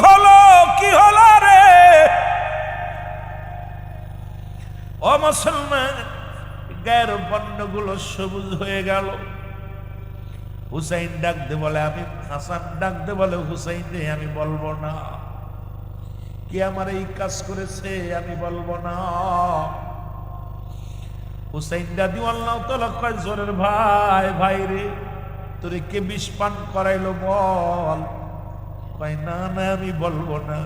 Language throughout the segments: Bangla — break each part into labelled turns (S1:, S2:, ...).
S1: হলো কি হলো রে? ও মুসলমান, গায়ের বর্ণগুলো সবুজ হয়ে গেল। হুসাইন ডাকতে বলে আমি, হাসান ডাকতে বলে হুসাইন রে আমি বলবো না, কে আমার এই কাজ করেছে আমি বলবো না। হুসাইন রাদিয়াল্লাহু তাআলা কয় জোরের ভাই, ভাই রে তোরে কে বিষ পান করাইলো বল। কয় না না আমি বলবো না,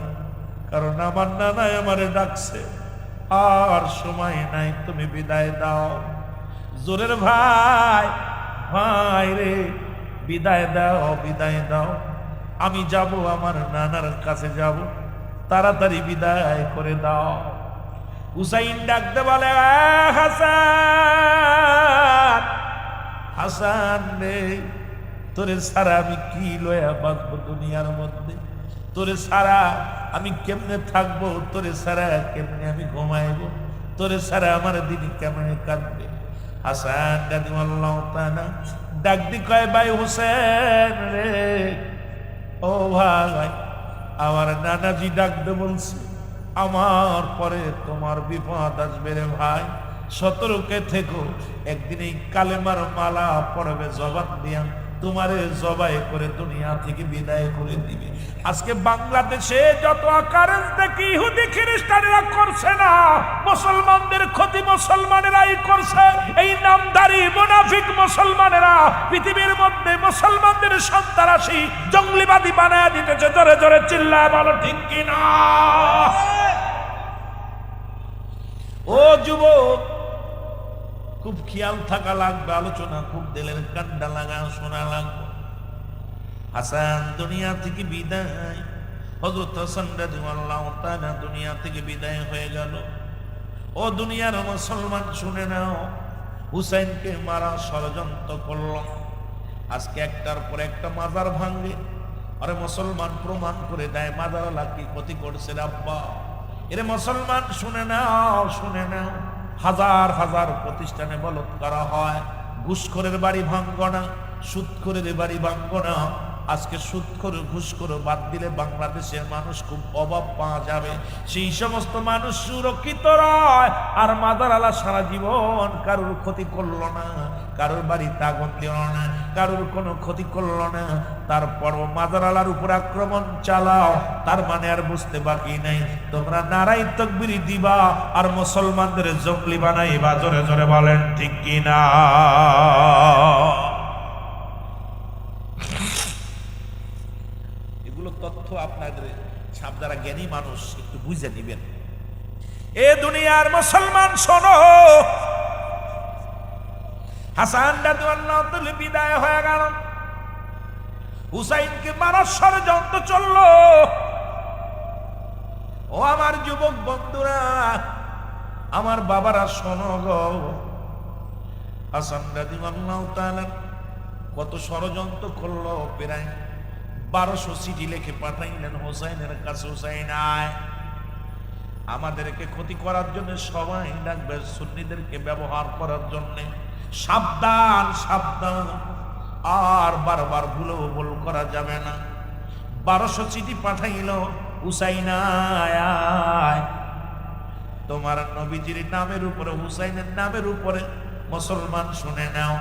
S1: কারণ আমার নানাই আমারে ডাকছে, আর সময় নাই, তুমি বিদায় দাও। জোরের ভাই, ভাই রে বিদায় দাও, বিদায় দাও, আমি যাব আমার নানার কাছে যাব, তাড়াতাড়ি বিদায় করে দাও। হুসাইন ডাকতে বলে হাসান, হাসান রে তোরে সারা আমি কি লয়া বাঁচবো দুনিয়ার মধ্যে, তোরে সারা আমি কেমনে থাকবো, তোরে সারা কেমনে আমি ঘুমাইবো, তোরে সারা আমার দিন কেমনে কাটবে। হাসান রাদিয়াল্লাহু তাআলা ডাক দি কয় ভাই হোসেন রে, ও ভাই আমার নানাজি ডাকতে বলছে, আমার পরে তোমার বিপদ আসবে রে ভাই, সতর্কে থেকো, একদিন এই কালেমার মালা পড়বে জবান দিয়া তোমারে জবাই করে দুনিয়া থেকে বিদায় করে দিবে। আজকে বাংলাদেশে যত আকারেন্স দেখি ইহুদি খ্রিস্টানেরা করছে না, মুসলমানদের ক্ষতি মুসলমানেরাই করছে। এই নামধারী মুনাফিক মুসলমানেরা পৃথিবীর মধ্যে মুসলমানদের সন্ত্রাসী জঙ্গলিবাদী বানায় দিতেছে। জোরে জোরে চিল্লায় বলো ঠিক কিনা? ও যুবক, খুব খেয়াল থাকা লাগবে, আলোচনা খুব দিলের কান্ডা লাগা শোনা লাগবে। হাসান দুনিয়া থেকে বিদায়, হযরত হাসান রাদিয়াল্লাহু তাআলা দুনিয়া থেকে বিদায় হয়ে গেল। ও দুনিয়ার মুসলমান শুনে নাও, হুসাইনকে মারা ষড়যন্ত্র করল। আজকে একটার পর একটা মাজার ভাঙে, আরে মুসলমান প্রমাণ করে দেয় মাজারওয়ালা কি ক্ষতি করছে আব্বা। এরে মুসলমান শুনে নাও, শুনে নাও, হাজার হাজার প্রতিষ্ঠানে বলৎ করা হয়, ঘুষখোরের বাড়ি ভাঙব না, সুদখোরের বাড়ি ভাঙব না। আজকে সুদখোর ঘুষখোর বাদ দিলে বাংলাদেশের মানুষ খুব অভাব পাওয়া যাবে। সেই সমস্ত মানুষ সুরক্ষিত রয়। আর মাদারালা সারা জীবন কারোর ক্ষতি করলো না, কারোর বাড়িতে আগুন দিল না, কারোর কোনো ক্ষতি করলো না, তারপরও মাদারালার উপর আক্রমণ চালাও। তার মানে আর বুঝতে বাকি নাই, তোমরা নারাই তাকবীর দিবা আর মুসলমানদের জঙ্গলি বানাইবা। জোরে জোরে বলেন ঠিক কিনা? এগুলো তথ্য আপনাদের ছাপ যারা জ্ঞানী মানুষ একটু বুঝে দিবেন। এ দুনিয়ার মুসলমান শোনো, হাসান রাদিয়াল্লাহু তাআলা বিদায় হয়ে গেল, হুসাইনকে মারার ষড়যন্ত্র চললো। ও আমার যুবক বন্ধুরা, আমার বাবারা শোনো গো, হাসান রাদিয়াল্লাহু তাআলা কত ষড়যন্ত্র করলো, প্রায় 1200 চিঠি লিখে পাঠাইলেন হুসাইনের কাছে, হুসাইন আয়, আমাদেরকে ক্ষতি করার জন্য সবাই ডাকবে, সুন্নিদেরকে ব্যবহার করার জন্য, সাবধান সাবধান, আর বারবার ভুলেও ভুল করা যাবে না। 1200 চিঠি পাঠাইল, হুসাইন আয়, তোমার নবীজির নামের উপরে, হুসাইনের নামের উপরে মুসলমান শুনে নাও,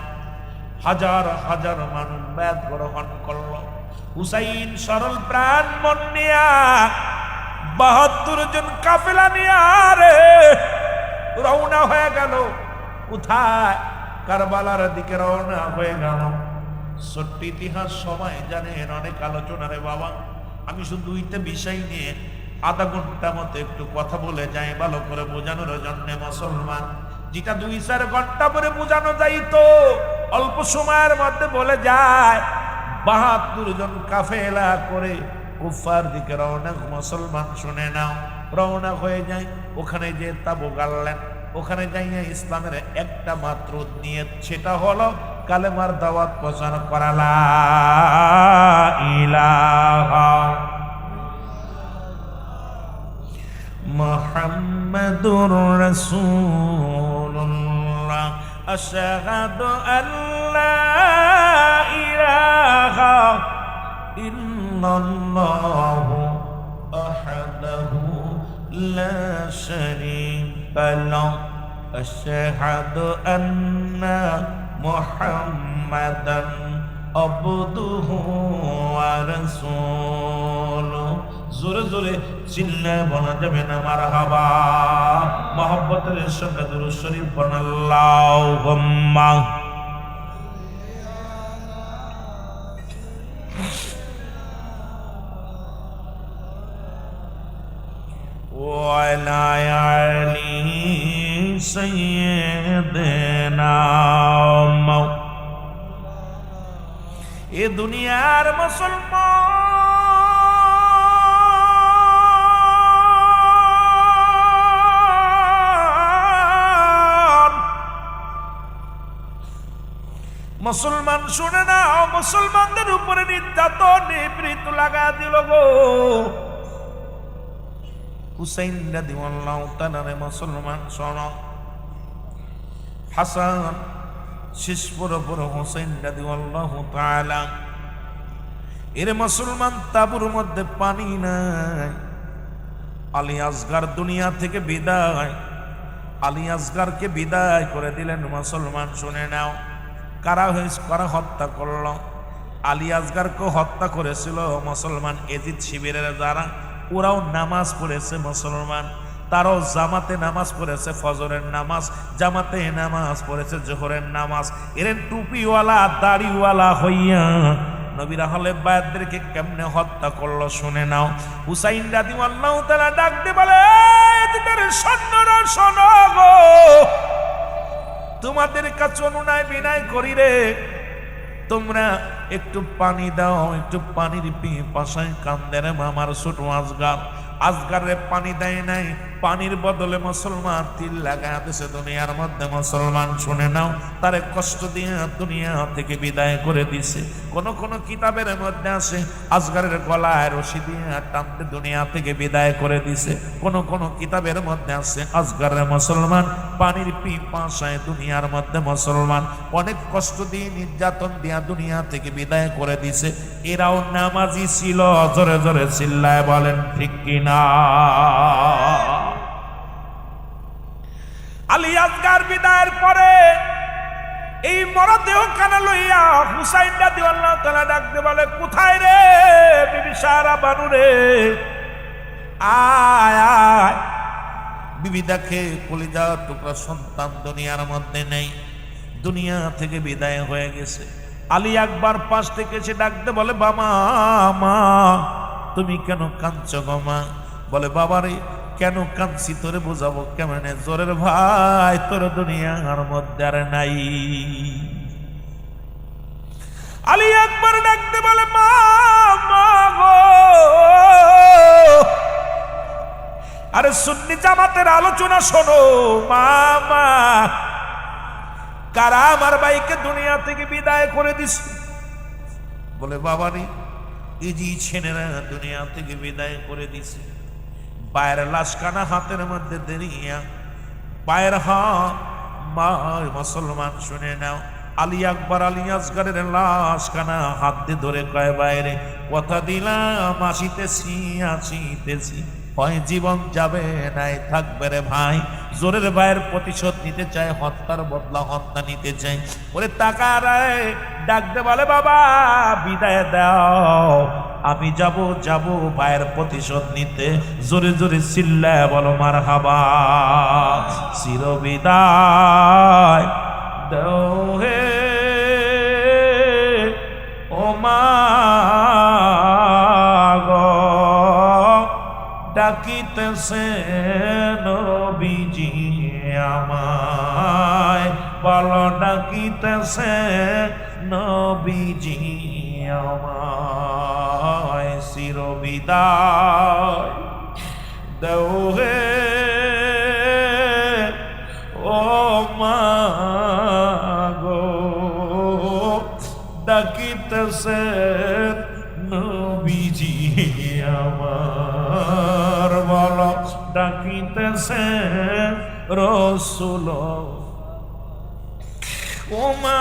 S1: হাজার হাজার মানুষ বেদ গ্রহণ করলো। হুসাইন সরল প্রাণ মন নিয়া 72 জন কাফেলা নিয়া রে রওনা হয়ে গেল। কোথায়? কারবালার দিকে রওনা হয়ে গেল। ছোট্ট ইতিহাস সবাই জানেন, অনেক আলোচনা রে বাবা। আমি শুধু 2টা বিষয় নিয়ে আধা ঘন্টা মতো একটু কথা বলে যাই, ভালো করে বোঝানোর জন্য মুসলমান। যেটা 2-4 ঘন্টা পরে বোঝানো যাইতো, অল্প সময়ের মধ্যে বলে যায়। 72 জন কাফেলা করে কুফার দিকে রওনা, মুসলমান শুনে নাও, রওনা হয়ে যায়। ওখানে যে তাবু গাড়লেন, ওখানে যাইয়া ইসলামের একটা মাত্র নিয়ত, সেটা হলো কালেমার দাওয়াত প্রচার করা, লা ইলাহা মুহাম্মাদুর রাসূলুল্লাহ, আশহাদু আল্লা ইলাহা ইল্লাল্লাহু لا شريك له أشهد أن محمدا عبده ورسوله জোরে জোরে চিল্লায় বলা যাবে না মারহাবা মহব্বতের সঙ্গে দুরূদ শরীফ পড়ুন আল্লাহুম্মা وعلى آل سيدنا এ দুনিয়ার মুসলমান শুনে নাও মুসলমানদের উপরে নির্যাতন নিপীড়িত লাগা দিল গো হুসাইন রাদিয়াল্লাহু তাআলা মুসলমান শোনো হাসান শেষ বড় হুসাইন রাদিয়াল্লাহু তাআলা এর মুসলমান তাবুর মধ্যে পানি নাই আলী আসগার দুনিয়া থেকে বিদায় আলী আসগারকে বিদায় করে দিলেন মুসলমান শুনে নাও কারা হত্যা করলো আলী আসগারকে হত্যা করেছিল মুসলমান এজিদ শিবিরের যারা ওরাও নামাজ পড়েছে মুসলমান তারাও জামাতে নামাজ পড়েছে ফজরের নামাজ জামাতে নামাজ পড়েছে জোহরের নামাজ এরেন টুপিওয়ালা দাড়িওয়ালা হইয়া নবীর আহলে বায়াতদেরকে কেমনে হত্যা করলো শুনে নাও হুসাইন রাদিয়াল্লাহু তাআলা ডাক দিয়ে বলে তোদের সৈন্যরা শোনো গো তোমাদের কাছে অনুনয় বিনয় করি রে তোমরা একটু পানি দাও একটু পানির পিপাসায় কান্দে রে আমার ছোট আসগারে পানি দেয় নাই পানির বদলে মুসলমান তিল লাগায় দিছে দুনিয়ার মধ্যে মুসলমান শুনে নাও তারে কষ্ট দিয়ে দুনিয়া থেকে বিদায় করে দিছে কোন কোন কিতাবের মধ্যে আছে আসগারের গলায় রশি দিয়ে টানতে দুনিয়া থেকে বিদায় করে দিছে কোন কোন কিতাবের মধ্যে আছে আসগারের মুসলমান পানির পিপাসায় দুনিয়ার মধ্যে মুসলমান অনেক কষ্ট দিয়ে নির্যাতন দিয়া দুনিয়া থেকে বিদায় করে দিছে এরাও নামাজি ছিল জোরে জোরে চিল্লায় বলেন ঠিক কিনা আলী আসগার বিদায়ের পরে এই মরদেহ কানা লইয়া হুসাইন রাদিয়াল্লাহু তাআলা ডাকতে বলে কোথায় রে বিবি সারা বানু রে আয় আয় বিবি দেখে কলিজা টুকরা সন্তান দুনিয়ার মধ্যে নেই দুনিয়া থেকে বিদায় হয়ে গেছে আলী আকবর পাশ থেকে এসে ডাকতে বলে বাবা মা তুমি কেন কাঁদছো গো মা বলে বাবারে কেন কাঁদছি তোরে বোঝাবো কেমনে জোরের ভাই তোর দুনিয়ার মধ্যে আর নাই আলী আকবর ডাকতে বলে মা মা গো আরে সুন্নি জামাতের আলোচনা শোনো মা মা কারা আমার ভাইকে দুনিয়া থেকে বিদায় করে দিছে বলে বাবারে এই যে ছেলেরা দুনিয়া থেকে বিদায় করে দিছে পায়ের লাশখানা হাতের মধ্যে দেরিয়া পায়ের হাত মা মুসলমান শুনে নাও আলী আকবর আলী আসগারের লাশখানা হাত দিয়ে ধরে কয় বাইরে কথা দিলাম আসিতেছি আসিতেছি হয় জীবন যাবে নাই থাকবে রে ভাই জোরের ভাইয়ের প্রতিশোধ নিতে চায় হত্যার বদলা হত্যা নিতে চায় ওরে টাকা রায় ডাকতে বলে বাবা বিদায় দাও আমি যাব ভাইয়ের প্রতিশোধ নিতে জোরে জোরে চিল্লায় বলো মারহাবা চির বিদায় দাও হে ও মা ডাকিতেছে নবীজি আমায় বলো ডাকিতেছে নবীজি আমায় চির বিদায় দেও হে ও মা গো ডাকিতেছে নবীজি আমার বলো ডাকিতেছে রসুল ও মা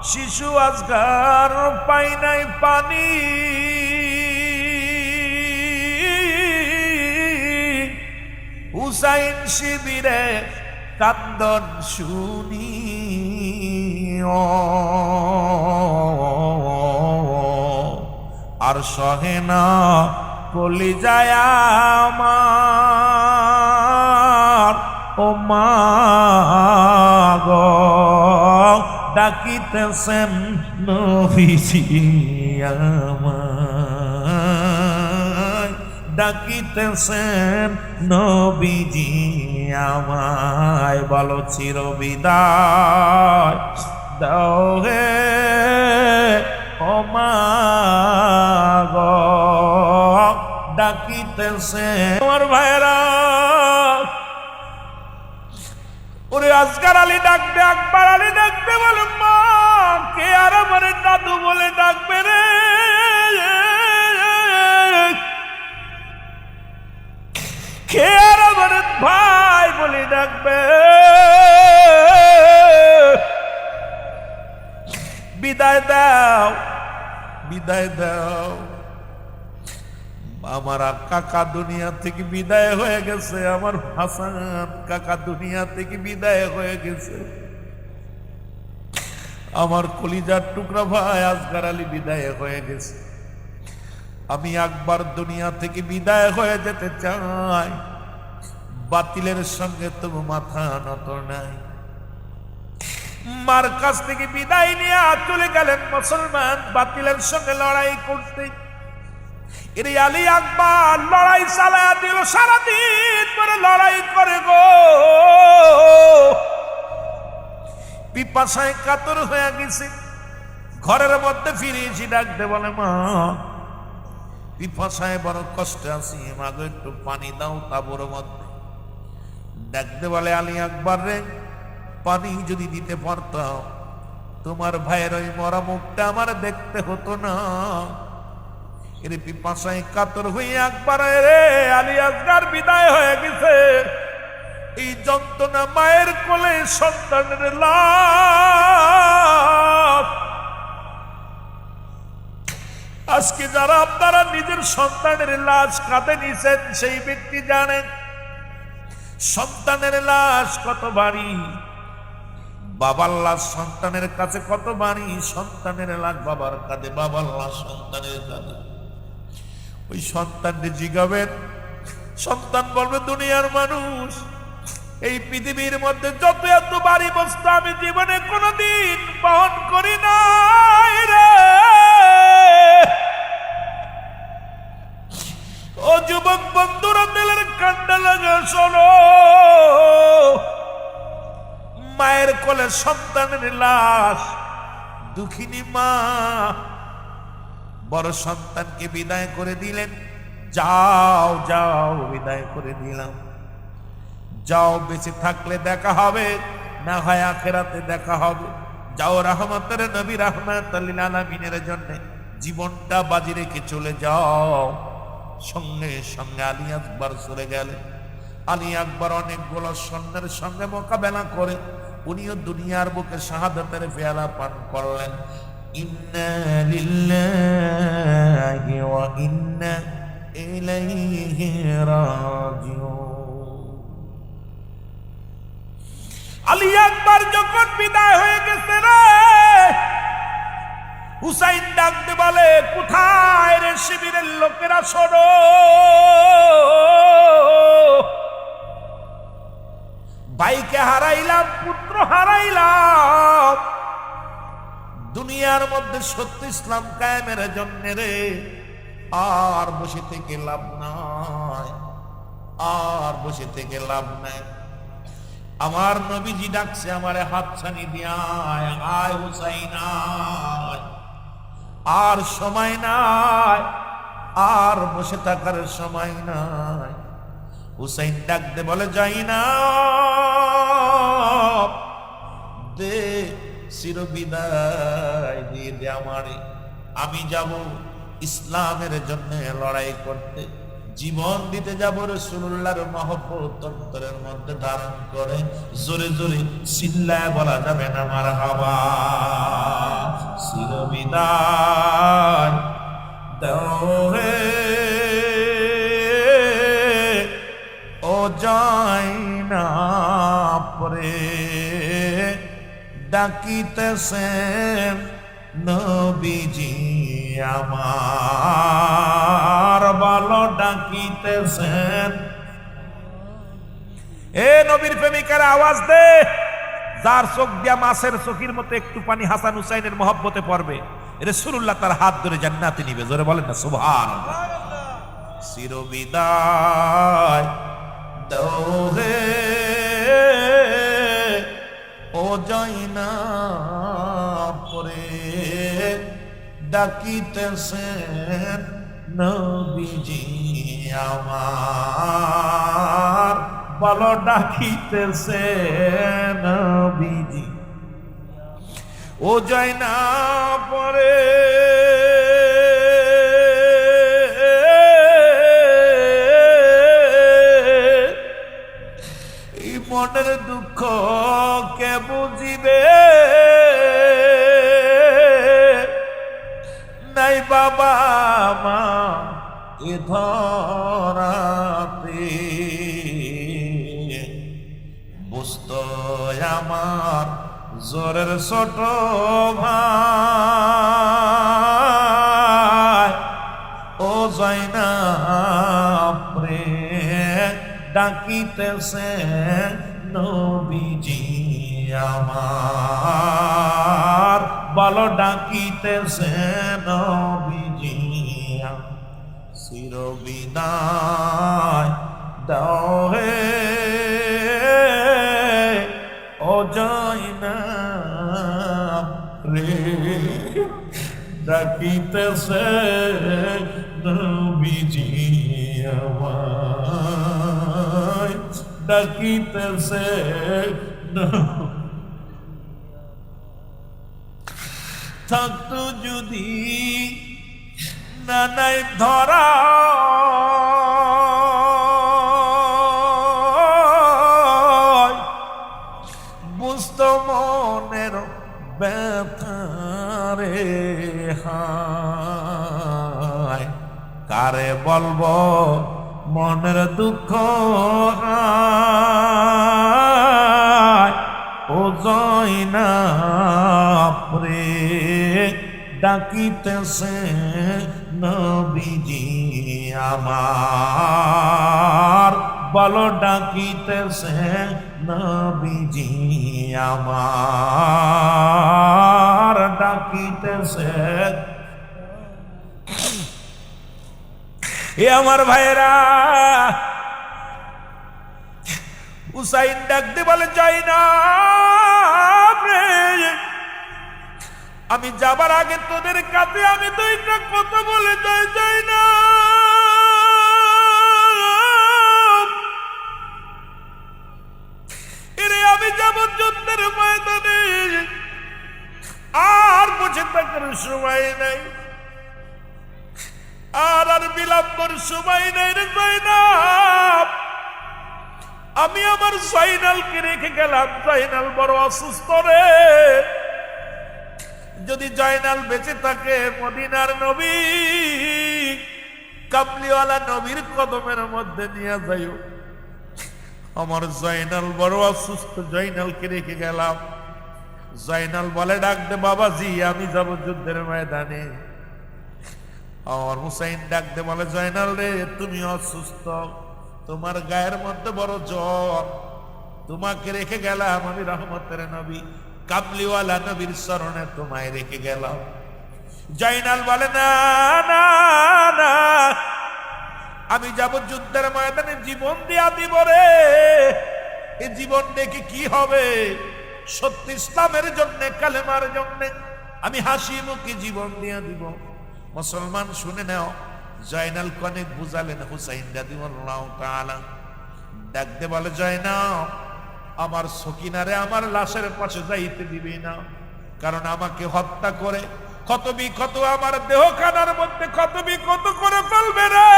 S1: শিশু আজগার পাই নাই পানি, হুসাইন শিবিরে কান্দন শুনি, আর সহে না কলিজায় আমার, ও মা গো ডাকিতেছেন নবীজি আমায়, ডাকিতেছেন নবীজি আমায়। বলো চির বিদায় দাও হে ও মা গো ডাকিতেছেন। আমার ভাইরা, ওরে আসগার আলী ডাকবে, আকবর আলী ডাকবে, বলে মা কে আর আমার দাদু বলে ডাকবে রে, কে আর আমার ভাই বলে ডাকবে, বিদায় দাও, বিদায় দাও। আমার কাকা দুনিয়া থেকে বিদায় হয়ে গেছে, আমার হাসান কাকা দুনিয়া থেকে বিদায় হয়ে গেছে, আমার কলিজার টুকরা ভাই আসগার আলী বিদায় হয়ে গেছে। আমি একবার দুনিয়া থেকে বিদায় হয়ে যেতে চাই, বাতিলের সঙ্গে তবু মাথা নত নাই। মার কাছ থেকে বিদায় নিয়ে চলে গেলেন মুসলমান বাতিলের সঙ্গে লড়াই করতে। এর আলী আকবর লড়াই চালা দিল, সারাদিন ধরে লড়াই করে গো, পিপাসায় কাতর হয়ে গেছে। ঘরের মধ্যে ফিরিয়েছি, ডাকতে বলে মা পিপাসায় বড় কষ্টে আছি, মাগো একটু পানি দাও তাবুর মধ্যে। ডাকতে বলে আলী আকবর রে, পানি যদি দিতে পারতাম তোমার ভাইয়ের ওই মরা মুখটা আমার দেখতে হতো না। এর পিপাসায় কাতর হয়ে আকবর রে আলী আসগার বিদায় হয়ে গেছে। এই যন্ত্রণা মায়ের কোলে সন্তানের লাশ। আজকে যারা আপনারা নিজের সন্তানের লাশ কাঁধে নিছেন, সেই ব্যক্তি জানেন সন্তানের লাশ কত ভারী, বাবার লাশ সন্তানের কাছে কত ভারী, সন্তানের লাশ বাবার কাঁধে, বাবার লাশ সন্তানের কাঁধে। ওই সন্তানকে জিগাবেন, সন্তান বলবে দুনিয়ার মানুষ এই পৃথিবীর মধ্যে যত এত ভারী বস্তু আমি জীবনে কোনোদিন বহন করি নাই রে। ও যুবক বন্ধুরা, দিলের কান্না লাগা শোনো, মায়ের কোলে সন্তানের লাশ, দুঃখিনী মা বড় সন্তানকে বিদায় করে দিলেন। যাও যাও, বিদায় করে দিলাম, যাও বেঁচে থাকলে দেখা হবে, না হয় আখেরাতে দেখা হবে। যাও রহমতের নবী রাহমাতুল লিল আলামিনের জন্য জীবনটা বাজি রেখে চলে যাও। সঙ্গে সঙ্গে আলী আকবর চলে গেলেন। আলী আকবর অনেকগুলো সৈন্যের সঙ্গে মোকাবেলা করে উনিও দুনিয়ার বুকে শাহাদাতের পেয়ালা পান করলেন। ইন্না লিল্লাহি ওয়া ইন্না ইলাইহি রাজিউন। আলী আকবর যখন বিদায় হয়ে গেছে রে, হুসাইন ডাকতে বলে কোথায় রে শিবিরের লোকেরা, শোনো ভাইকে হারাইলাম, পুত্র হারাইলাম, দুনিয়ার মধ্যে সত্য ইসলাম কায়েমের জন্য রে আর বসে থেকে লাভ নাই, আর বসে থেকে লাভ নাই। আমার নবীজি ডাকছে আমারে হাতছানি দিয়া, আয় হুসাইন আয়, আর সময় নাই, আর বসে থাকার সময় নাই। হুসাইন ডাকতে বলে যাই না, দে চির বিদায় দিয়ে দে আমারে, আমি যাব ইসলামের জন্য লড়াই করতে। জীবন দিতে যাব রাসূলুল্লাহর মহব্বত অন্তরের মধ্যে ধারণ করে জোরে জোরে চিল্লায় বলা যাবে না মারহাবা। চিরবিদায় দাও হে ও যাইনা পরে ডাকিতেছেন নবীজি আমার, ভালো ডাকিতেছেন। এ নবীর প্রেমিকারা আওয়াজ দে, যার চোখ দিয়া মাছের চোখের মতো একটু পানি হাসান হুসাইনের মহব্বতে পড়বে, রাসূলুল্লাহ তার হাত ধরে জান্নাতে নিবে। জোরে বলেন না সুবহানাল্লাহ। চিরবিদায় দাও হে ও যাইনা পরে ডাকিতেছেন নবীজি আমার, ভালো ডাকিতেছেন নবীজি ও যাইনা পরে এই মনের দুঃখ কে বুঝিবে, নাই বাবা মা এ ধরাতে, বুঝত আমার জোরের ছোট ভাই ও যাইনা প্রে ডাকিতেছে নবীজি আমার, ভালো ডাকিতেছে নবীজি। চিরবিদায় দাও হে ও যাইনা রে ডাকিতেছে নবীজি আমায়, ডাকিতেছে থাকতো যদি না নাই ধরা বুঝত মনের ব্যথারে হায়, কারে বলবো মনের দুঃখ ও যাইনা প্রে ডাকিতেছে নবীজি আমার, ভালো ডাকিতেছে নবীজি আমার, ডাকিতেছে। এ আমার ভাইরা, হুসাইন ডাকতে বলে যাই না রে, আমি যাবার আগে তোদের কাছে আমি দুইটা কথা বলে যাই না। এরে আমি যাব যুদ্ধের ময়দানে, আর বসে থাকার সময় নাই, আর বিলম্বর সময় নাই রে যাইনাব। আমি আমার জাইনালকে রেখে গেলাম, জাইনাল বড় অসুস্থ রে, যদি জাইনাল বেঁচে থাকে মদিনার নবী কামলিওয়ালা নবীর কদমের মধ্যে নিয়ে যাইও। আমার জাইনাল বড় অসুস্থ, জাইনালকে রেখে গেলাম। জাইনাল বলে ডাক দে বাবাজি, আমি যাব যুদ্ধের ময়দানে। আর হুসাইন ডাক দে বলে জাইনাল রে, তুমি অসুস্থ, তোমার গায়ের মধ্যে বড় জ্বর, তোমাকে রেখে গেলাম আমি রহমতের নবী কামলিওয়ালা নবীর চরণে তোমায় রেখে গেলাম। জাইনাল বলে না না না, আমি যাব যুদ্ধের ময়দানে, জীবন দিয়া দিব রে। এই জীবন দেখে কি হবে? সত্য ইসলামের জন্য, কালেমার জন্য আমি হাসি মুখে জীবন দিয়া দিব। মুসলমান শুনে নাও, জাইনাল অনেক বুঝালেন হুসাইন রাদিয়াল্লাহু তাআলা। ডাকতে বলে জাইনাল, আমার সকিনারে আমার লাশের পাশে যাইতে দিবি না, কারণ আমাকে হত্যা করে ক্ষত বিক্ষত আমার দেহ খানার মধ্যে ক্ষত বিক্ষত করে ফেলবে রে।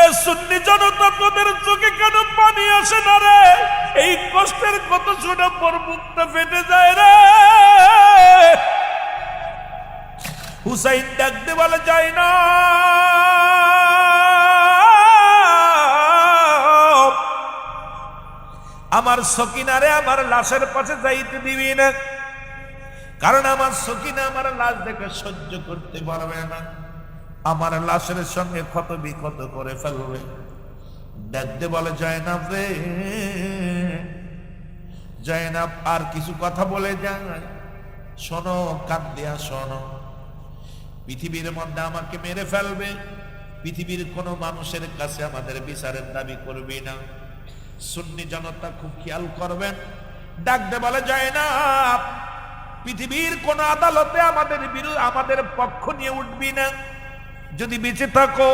S1: এ সুন্নি জনতা, তোদের চোখে কেন পানি আসে না রে? এই কষ্টের কত শোনা পর মুখটা ফেটে যায় রে। হুসাইন ডাকতে বলে যায় না, আমার সকিনারে আমার লাশের পাশে যাইতে দিবি না, কারণ আমার সকিনা আমার লাশ দেখে সহ্য করতে পারবে না, আমার লাশের সঙ্গে ক্ষত বিক্ষত করে ফেলবে। ডাকতে বলে জয়নাব রে, জয়নাব আর কিছু কথা বলে যায়, শোনো, কান দিয়া শোনো, পৃথিবীর মধ্যে আমাকে মেরে ফেলবে, পৃথিবীর কোনো মানুষের কাছে আমাদের বিচারের দাবি করবি না। সুন্নি জনতা খুব খেয়াল করবেন। ডাকতে বলে জয়নাব, পৃথিবীর কোন আদালতে আমাদের পক্ষ নিয়ে উঠবি না। যদি বেঁচে থাকো,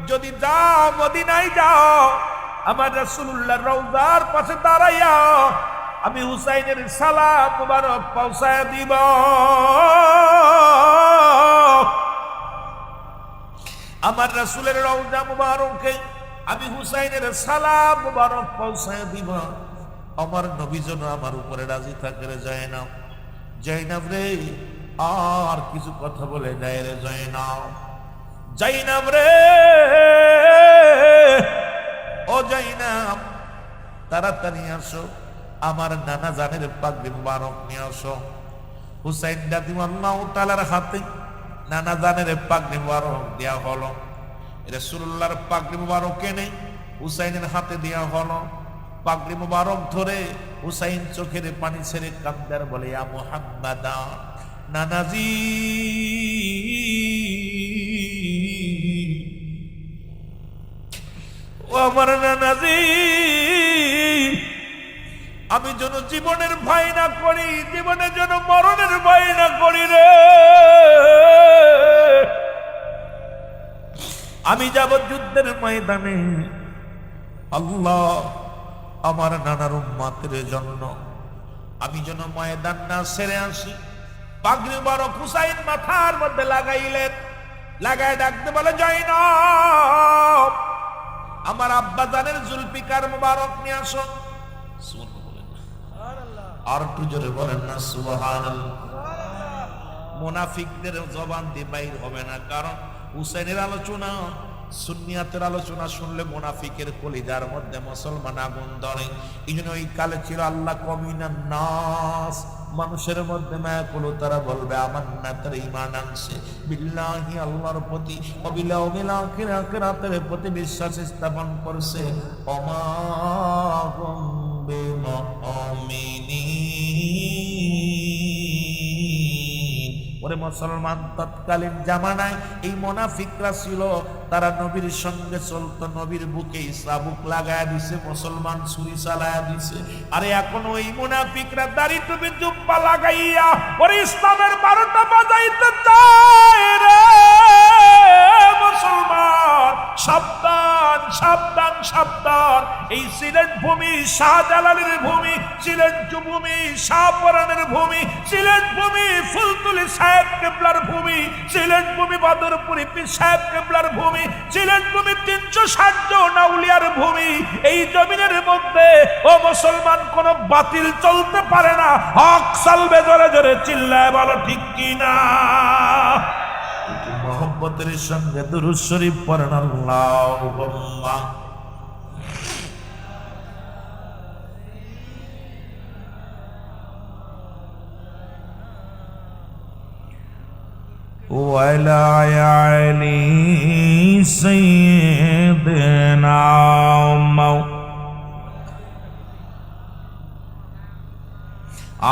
S1: যদি যাও মদিনায় যাও, আমার রাসূলুল্লাহর রওজার পাশে দাঁড়াইয়া আমি হুসাইনের সালাম মুবারক পৌঁছায় দিব। আমার রাসূলের রওজা মুবারকে আমি হুসাইনের সালাম মুবারক পৌঁছায় দিব। আমার নবী যেন আমার উপরে রাজি থাকে রে জয়নাব। জয়নাব রে, আর কিছু কথা বলে যায় রে জয়নাব। জয়নাব রে, ও জয়নাব, তাড়াতাড়ি আসো, আমার নানা জানের পাগড়ি মুবারক নিয়ে আসো। হুসাইন রাদিয়াল্লাহু তাআলার হাতে নানা জানের পাগড়ি মুবারক দেয়া হলো। রাসূলুল্লাহর পাগড়ি মুবারক এনে হুসাইনের হাতে দেয়া হলো। পাগড়ি মুবারক ধরে হুসাইন চোখের পানি ছেড়ে কান্দার বলে, ইয়া মুহাম্মাদা, নানাজি, ও আমার নানাজি, আমি যেন জীবনের ভয় না করি, জীবনের যেন মরণের ভয় না করি রে। আমি যাব যুদ্ধের ময়দানে, আল্লাহ আমার নানার উম্মতের জন্য আমি যেন ময়দান না ছেড়ে আসি। পাগড়ি মুবারক হুসাইন মাথার মধ্যে লাগাইলেন, লাগায় ডাকতে বলে জয়নাব, আমার আব্বা জানের জুলফিকার মুবারক নিয়ে আসো। আর একটু জোরে বলেন না সুবহানাল্লাহ। মুনাফিকদের জবান দিয়ে বাইর হবে না, কারণ হুসাইনের আলোচনা, সুন্নিয়াতের আলোচনা শুনলে মুনাফিকের কলিজার মধ্যে মুসলমান আগুন ধরে। এই জন্য ওই কালে ছিল আল্লাহ কমিনান নাস, মানুষের মধ্যে মায়া করলো, তারা বলবে আমান্না, তারা ঈমান আনছে বিল্লাহি, আল্লাহর প্রতি, ওয়া বিল ইয়াউমিল আখির, আখিরাতের প্রতি বিশ্বাস স্থাপন করছে। ওমা হুম বিমুমিনিন। ওরে মুসলমান, তৎকালীন জামানায় এই মুনাফিকরা ছিল, তারা নবীর সঙ্গে চলতো, নবীর বুকে চাবুক লাগায়া দিছে, মুসলমান ছুরি চালায়া দিছে। আরে এখন ওই মুনাফিকরা দাড়ি টুপি জুব্বা লাগাইয়া ওরে ইসলামের 12টা বাজাইতে চায় রে মুসলমান। সাবধান সাবধান সাবধান, এই সিলেট ভূমি শাহজালালের ভূমি, সিলেট ভূমি শাহপরানের ভূমি, সিলেট ভূমি ফুলতুলি সাহেব কেবলার ভূমি, সিলেট ভূমি বদরপুরি পীর সাহেব কেবলার ভূমি, সিলেট ভূমি 360 জন আউলিয়ার ভূমি। এই জমিনের মধ্যে ও মুসলমান কোন বাতিল চলতে পারে না। হক চলবে, জোরে জোরে চিল্লায় বলো ঠিক কিনা। মোহব্বতের সঙ্গে দুরূদ শরীফ পড়েন আল্লাহুম্মা। ওয়ালা আলি সাইয়্যিদিনা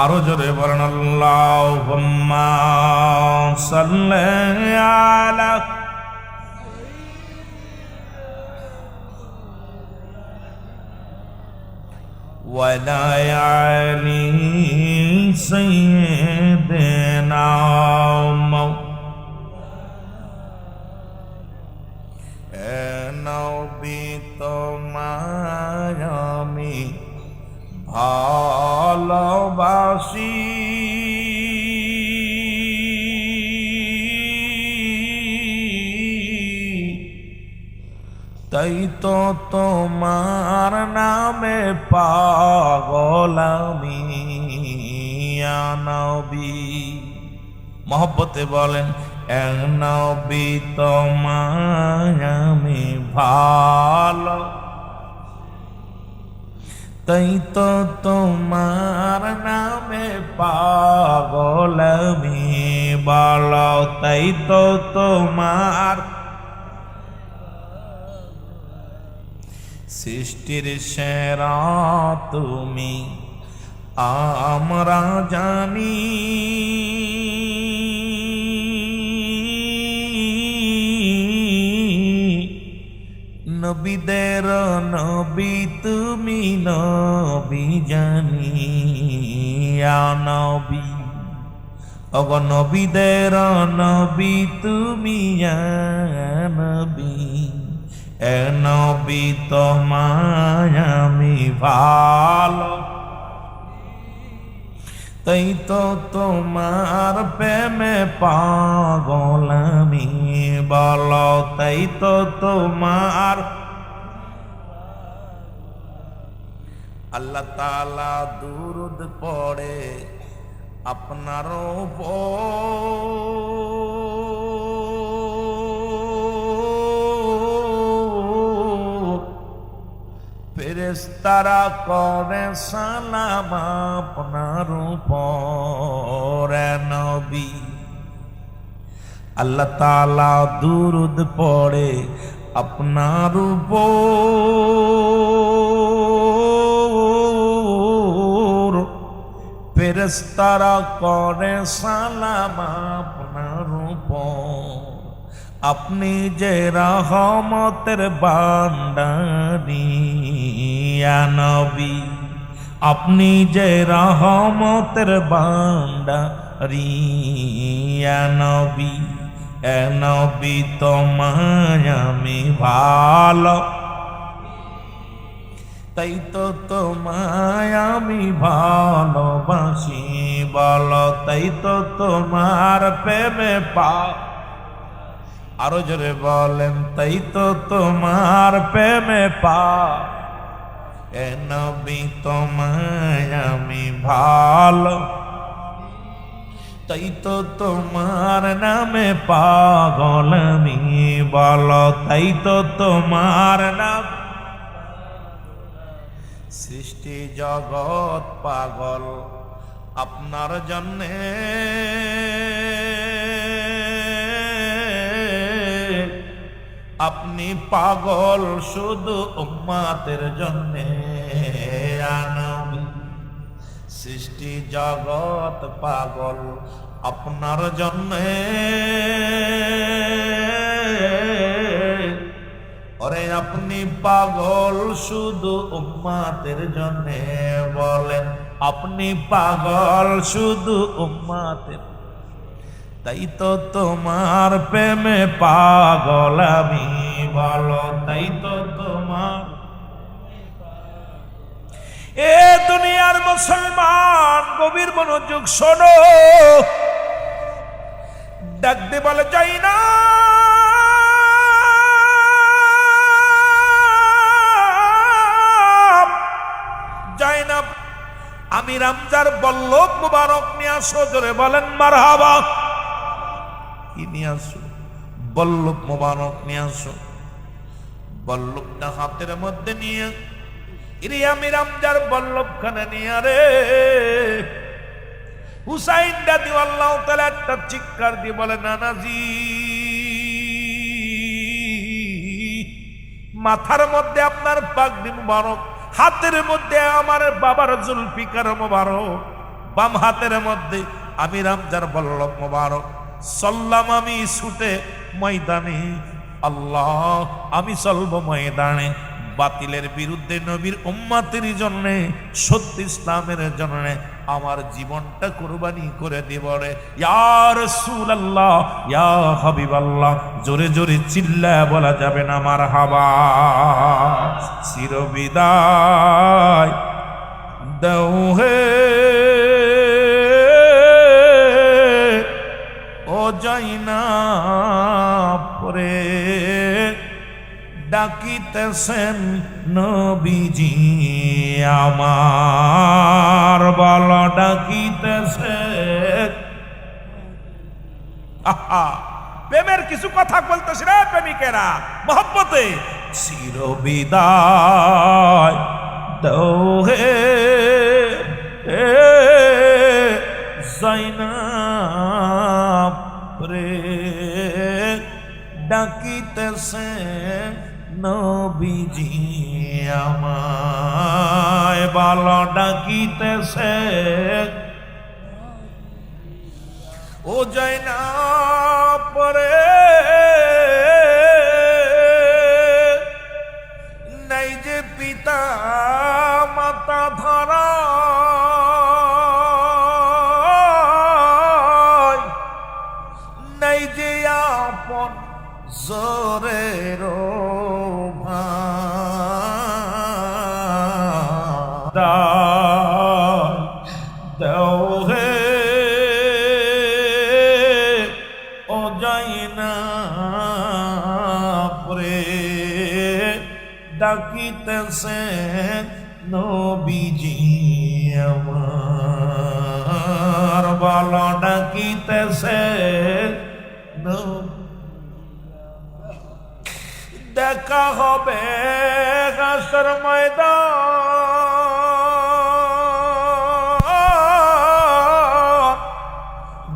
S1: আরো জোরে বলেন আল্লাহুম্মা সাল্লি আলা ওয়ালা আলি সাইয়্যিদিনা। নবী তোমার আমি ভালোবাসি তাই তো তোমার নামে পাগল আমি ইয়া নবী। মহব্বতে বলেন এ নবী তোমায় আমি ভালো তাই তো তোমার নামে পাগল আমি বলো তাই তো তোমার সৃষ্টির সেরা তুমি আমরা জানি নবীদের নবী তুমি নবী জানি ইয়া নবী ওগো নবীদের নবী তুমি ইয়া নবী এ নবী তোমায় আমি ভালো তাই তো তোমার প্রেমে পাগল আমি বলো তাই তো তোমার আল্লাহ তাআলা দুরূদ পড়ে আপনার ফেরেশতারা করে সালাম আপনার উপর নবী আল্লাহ তাআলা দুরূদ পড়ে আপনার উপর ফেরেশতারা করে সালাম আপনার উপর আপনি যে রহমতের ভান্ডারী ইয়া নবী আপনি যে রহমতের ভান্ডারী ইয়া নবী এ নবী তোমায় আমি ভালো তাই তো তোমায় আমি ভালোবাসি বলো তাই তো তোমার প্রেমে আরো জোরে বলেন তাই তো তোমার প্রেমে এ নবী তোমায় আমি ভালো তাই তো তোমার নামে পাগল আমি বলো তাই তো তোমার নাম সৃষ্টি জগৎ পাগল আপনার জন্যে আপনি পাগল শুধু উম্মতের জন্যে সৃষ্টি জগৎ পাগল আপনার জন্যে ওরে আপনি পাগল শুধু উম্মতের জন্যে বলেন আপনি পাগল শুধু উম্মতের তাই তো তোমার প্রেমে পাগল আমি বলো তাই তো তোমার এ দুনিয়ার মুসলমান গভীর মনোযোগ শোনো ডাক দে বলে যাই না যাই না আমি রামজার বল্লভ মুবারক নিয়ে আসো জোরে বলেন মারহাবা কি নিয়ে আসো বল্লভ মুবারক নিয়ে আসো বল্লভটা হাতের মধ্যে নিয়ে আমি রামজার বল্লভ খানে নিয়ে রে হুসাইন রাদিয়াল্লাহু তাআলা একটা চিৎকার দিয়ে বলে নানাজি মাথার মধ্যে আপনার পাগড়ি মুবারক হাতের মধ্যে আমার বাবার জুলফিকার মুবারক বাম হাতের মধ্যে আমি রামজার বল্লভ মুবারক চললাম আমি ছুটে ময়দানে আল্লাহ আমি চলবো ময়দানে বাতিলের বিরুদ্ধে নবীর উম্মতের জন্য সত্য ইসলামের জন্য আমার জীবনটা কুরবানি করে দেব রে ইয়া রাসূলুল্লাহ ইয়া হাবিবাল্লাহ জোরে জোরে চিল্লায় বলা যাবে না মারহাবা চিরবিদায় দাও হে জয়নাবরে ডাকিতেছেন নবীজি আমার, বল ডাকিতেছেন। আহা, প্রেমের কিছু কথা বলতেছে রে প্রেমিকেরা, মহব্বতে চিরবিদায় দাও হে জয়নাব রে ডাকিতেছে নবীজি আমায়, বল ডাকিতেছে ও জয়নাব রে নাই যে পিতা মাতা ধরা, নাই যে আপন জোরের দাও হে ও জয়নাব রে ডাকিতেছে নবীজি আমার, বল ডাকিতেছে দেখা হবে হাসর ময়দান,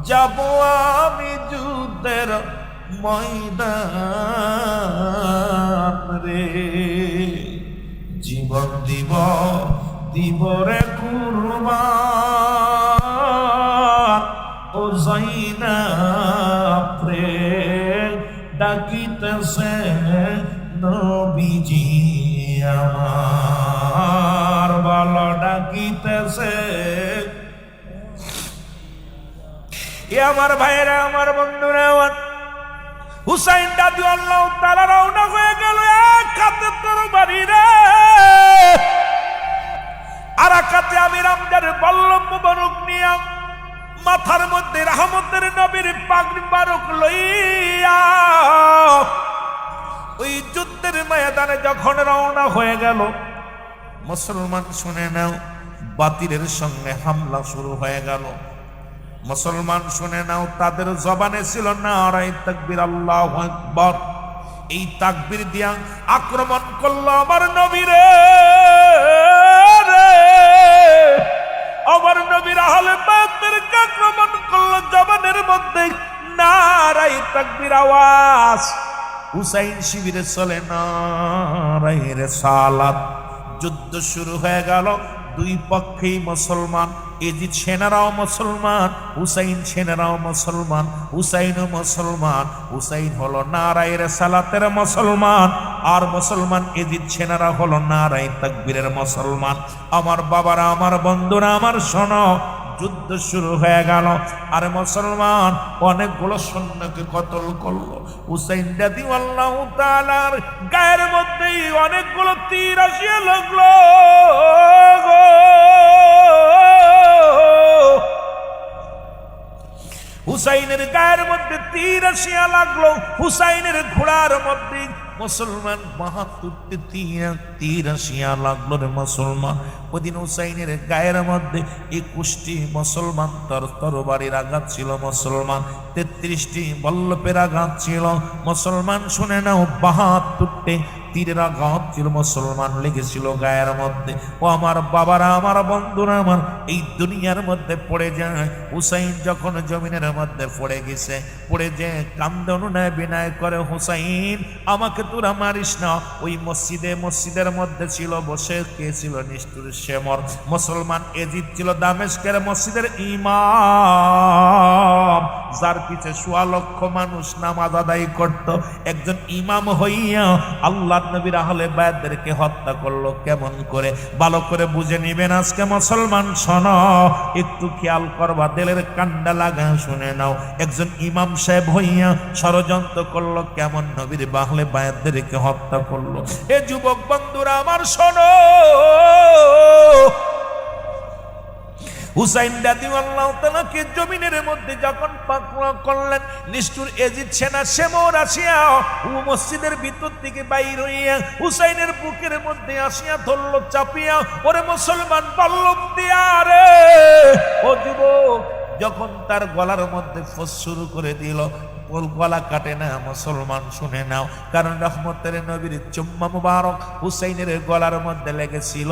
S1: যাব আমি যুদ্ধের ময়দান রে, জীবন দিব রে কুরবান ও জয়নাব রে ডাকিতেছে নবীজি আমার, বল ডাকিতেছে। এ আমার ভাইরা, আমার বন্ধুরা, আমার হুসাইন রাদিয়াল্লাহু তাআলা রওনা হয়ে গেল এক হাতে তরবারি রে, আর এক হাতে আমির আমজাদের বল্লম মুবারক নিয়া, মাথার মধ্যে রহমতের নবীর পাগড়ি মুবারক লইয়া ওই যুদ্ধের ময়দানে যখন রওনা হয়ে গেল, মুসলমান শুনে নাও, বাতিলের সঙ্গে হামলা শুরু হয়ে গেল। মুসলমান শুনে নাও, তাদের জবানে ছিল নারায়ে তাকবীর, আল্লাহু আকবার। এই তাকবীর দিয়া আক্রমণ করলো আমার নবীরে, আমার নবীর আহলে বাইতদেরকে আক্রমণ করলো, জবানের মধ্যে নারায়ে তাকবীর আওয়াজ। হুসাইন শিবিরে চলে নারায়ে রিসালাত। যুদ্ধ শুরু হয়ে গেল, দুই পক্ষেই মুসলমান, এজিদ সেনারাও মুসলমান, হুসাইন সেনারাও মুসলমান, হুসাইনও মুসলমান। হুসাইন হলো নারায়ে রিসালাতের মুসলমান, আর মুসলমান এজিদ সেনারা হলো নারায়ে তাকবীরের মুসলমান। আমার বাবারা, আমার বন্ধুরা, আমার শোনো, যুদ্ধ শুরু হয়ে গেল, আর মুসলমান অনেকগুলো সৈন্যকে কতল করলো। হুসাইন রাদিয়াল্লাহু তাআলার গায়ের মধ্যে অনেকগুলো তীর আসিয়া লাগলো। হুসাইনের গায়ের মধ্যে তীর আসিয়া লাগলো, হুসাইনের ঘোড়ার মধ্যে মুসলমান ৭২টি তীর আসিয়া লাগলো রে মুসলমান। ওদিন হুসাইনের গায়ের মধ্যে ২১টি মুসলমান তরবারির আঘাত ছিল মুসলমান, ৩৩টি বল্লভের আঘাত ছিল মুসলমান। শুনে নাও, ৭২টি তীরের আঘাত ছিল মুসলমান লেগেছিল গায়ের মধ্যে। ও আমার বাবারা, আমার বন্ধুরা, আমার এই দুনিয়ার মধ্যে পড়ে যায়। হুসাইন যখন জমিনের মধ্যে পড়ে গেছে, পড়ে যে কান্দে অনুনয় বিনয় করে, হুসাইন আমাকে তোরা মারিস না। ওই মসজিদের মধ্যে ছিল বসে, কে ছিল? নিষ্ঠুর শেমর মুসলমান এজিদ ছিল দামেস্কের মসজিদের ইমাম, যার পিছে ১৬ লক্ষ মানুষ নামাজ আদায় করত। একজন ইমাম হইয়া আল্লাহ নবীর আহলে বায়াতদেরকে হত্যা করলো কেমন করে? ভালো করে বুঝে নিবেন আজকে মুসলমান, শোনো, একটু খেয়াল করবা, দিলের কান্ডা লাগা শুনে নাও। একজন ইমাম সাহেব হইয়া ষড়যন্ত্র করলো কেমন? নবীর আহলে বায়াতদেরকে হত্যা করলো। এ যুবক বন্ধুরা আমার, শোনো, হুসাইন রাদিয়াল্লাহু তাআলাকে জমিনের মধ্যে যখন পাকড়াও করলেন, নিষ্ঠুর এজিদ সেনা সেমর আসিয়া ও মসজিদের ভিতর থেকে বাইর হইয়া হুসাইনের বুকের মধ্যে আসিয়া ধরল চাপিয়া, ওরে মুসলমান বল্লভ দিয়া রে ও যুবক, যখন তার গলার মধ্যে ফোঁস শুরু করে দিল, গলা কাটে না মুসলমান শুনে নাও, কারণ রহমতের নবীর চুম্মা মুবারক হুসাইনের গলার মধ্যে লেগেছিল,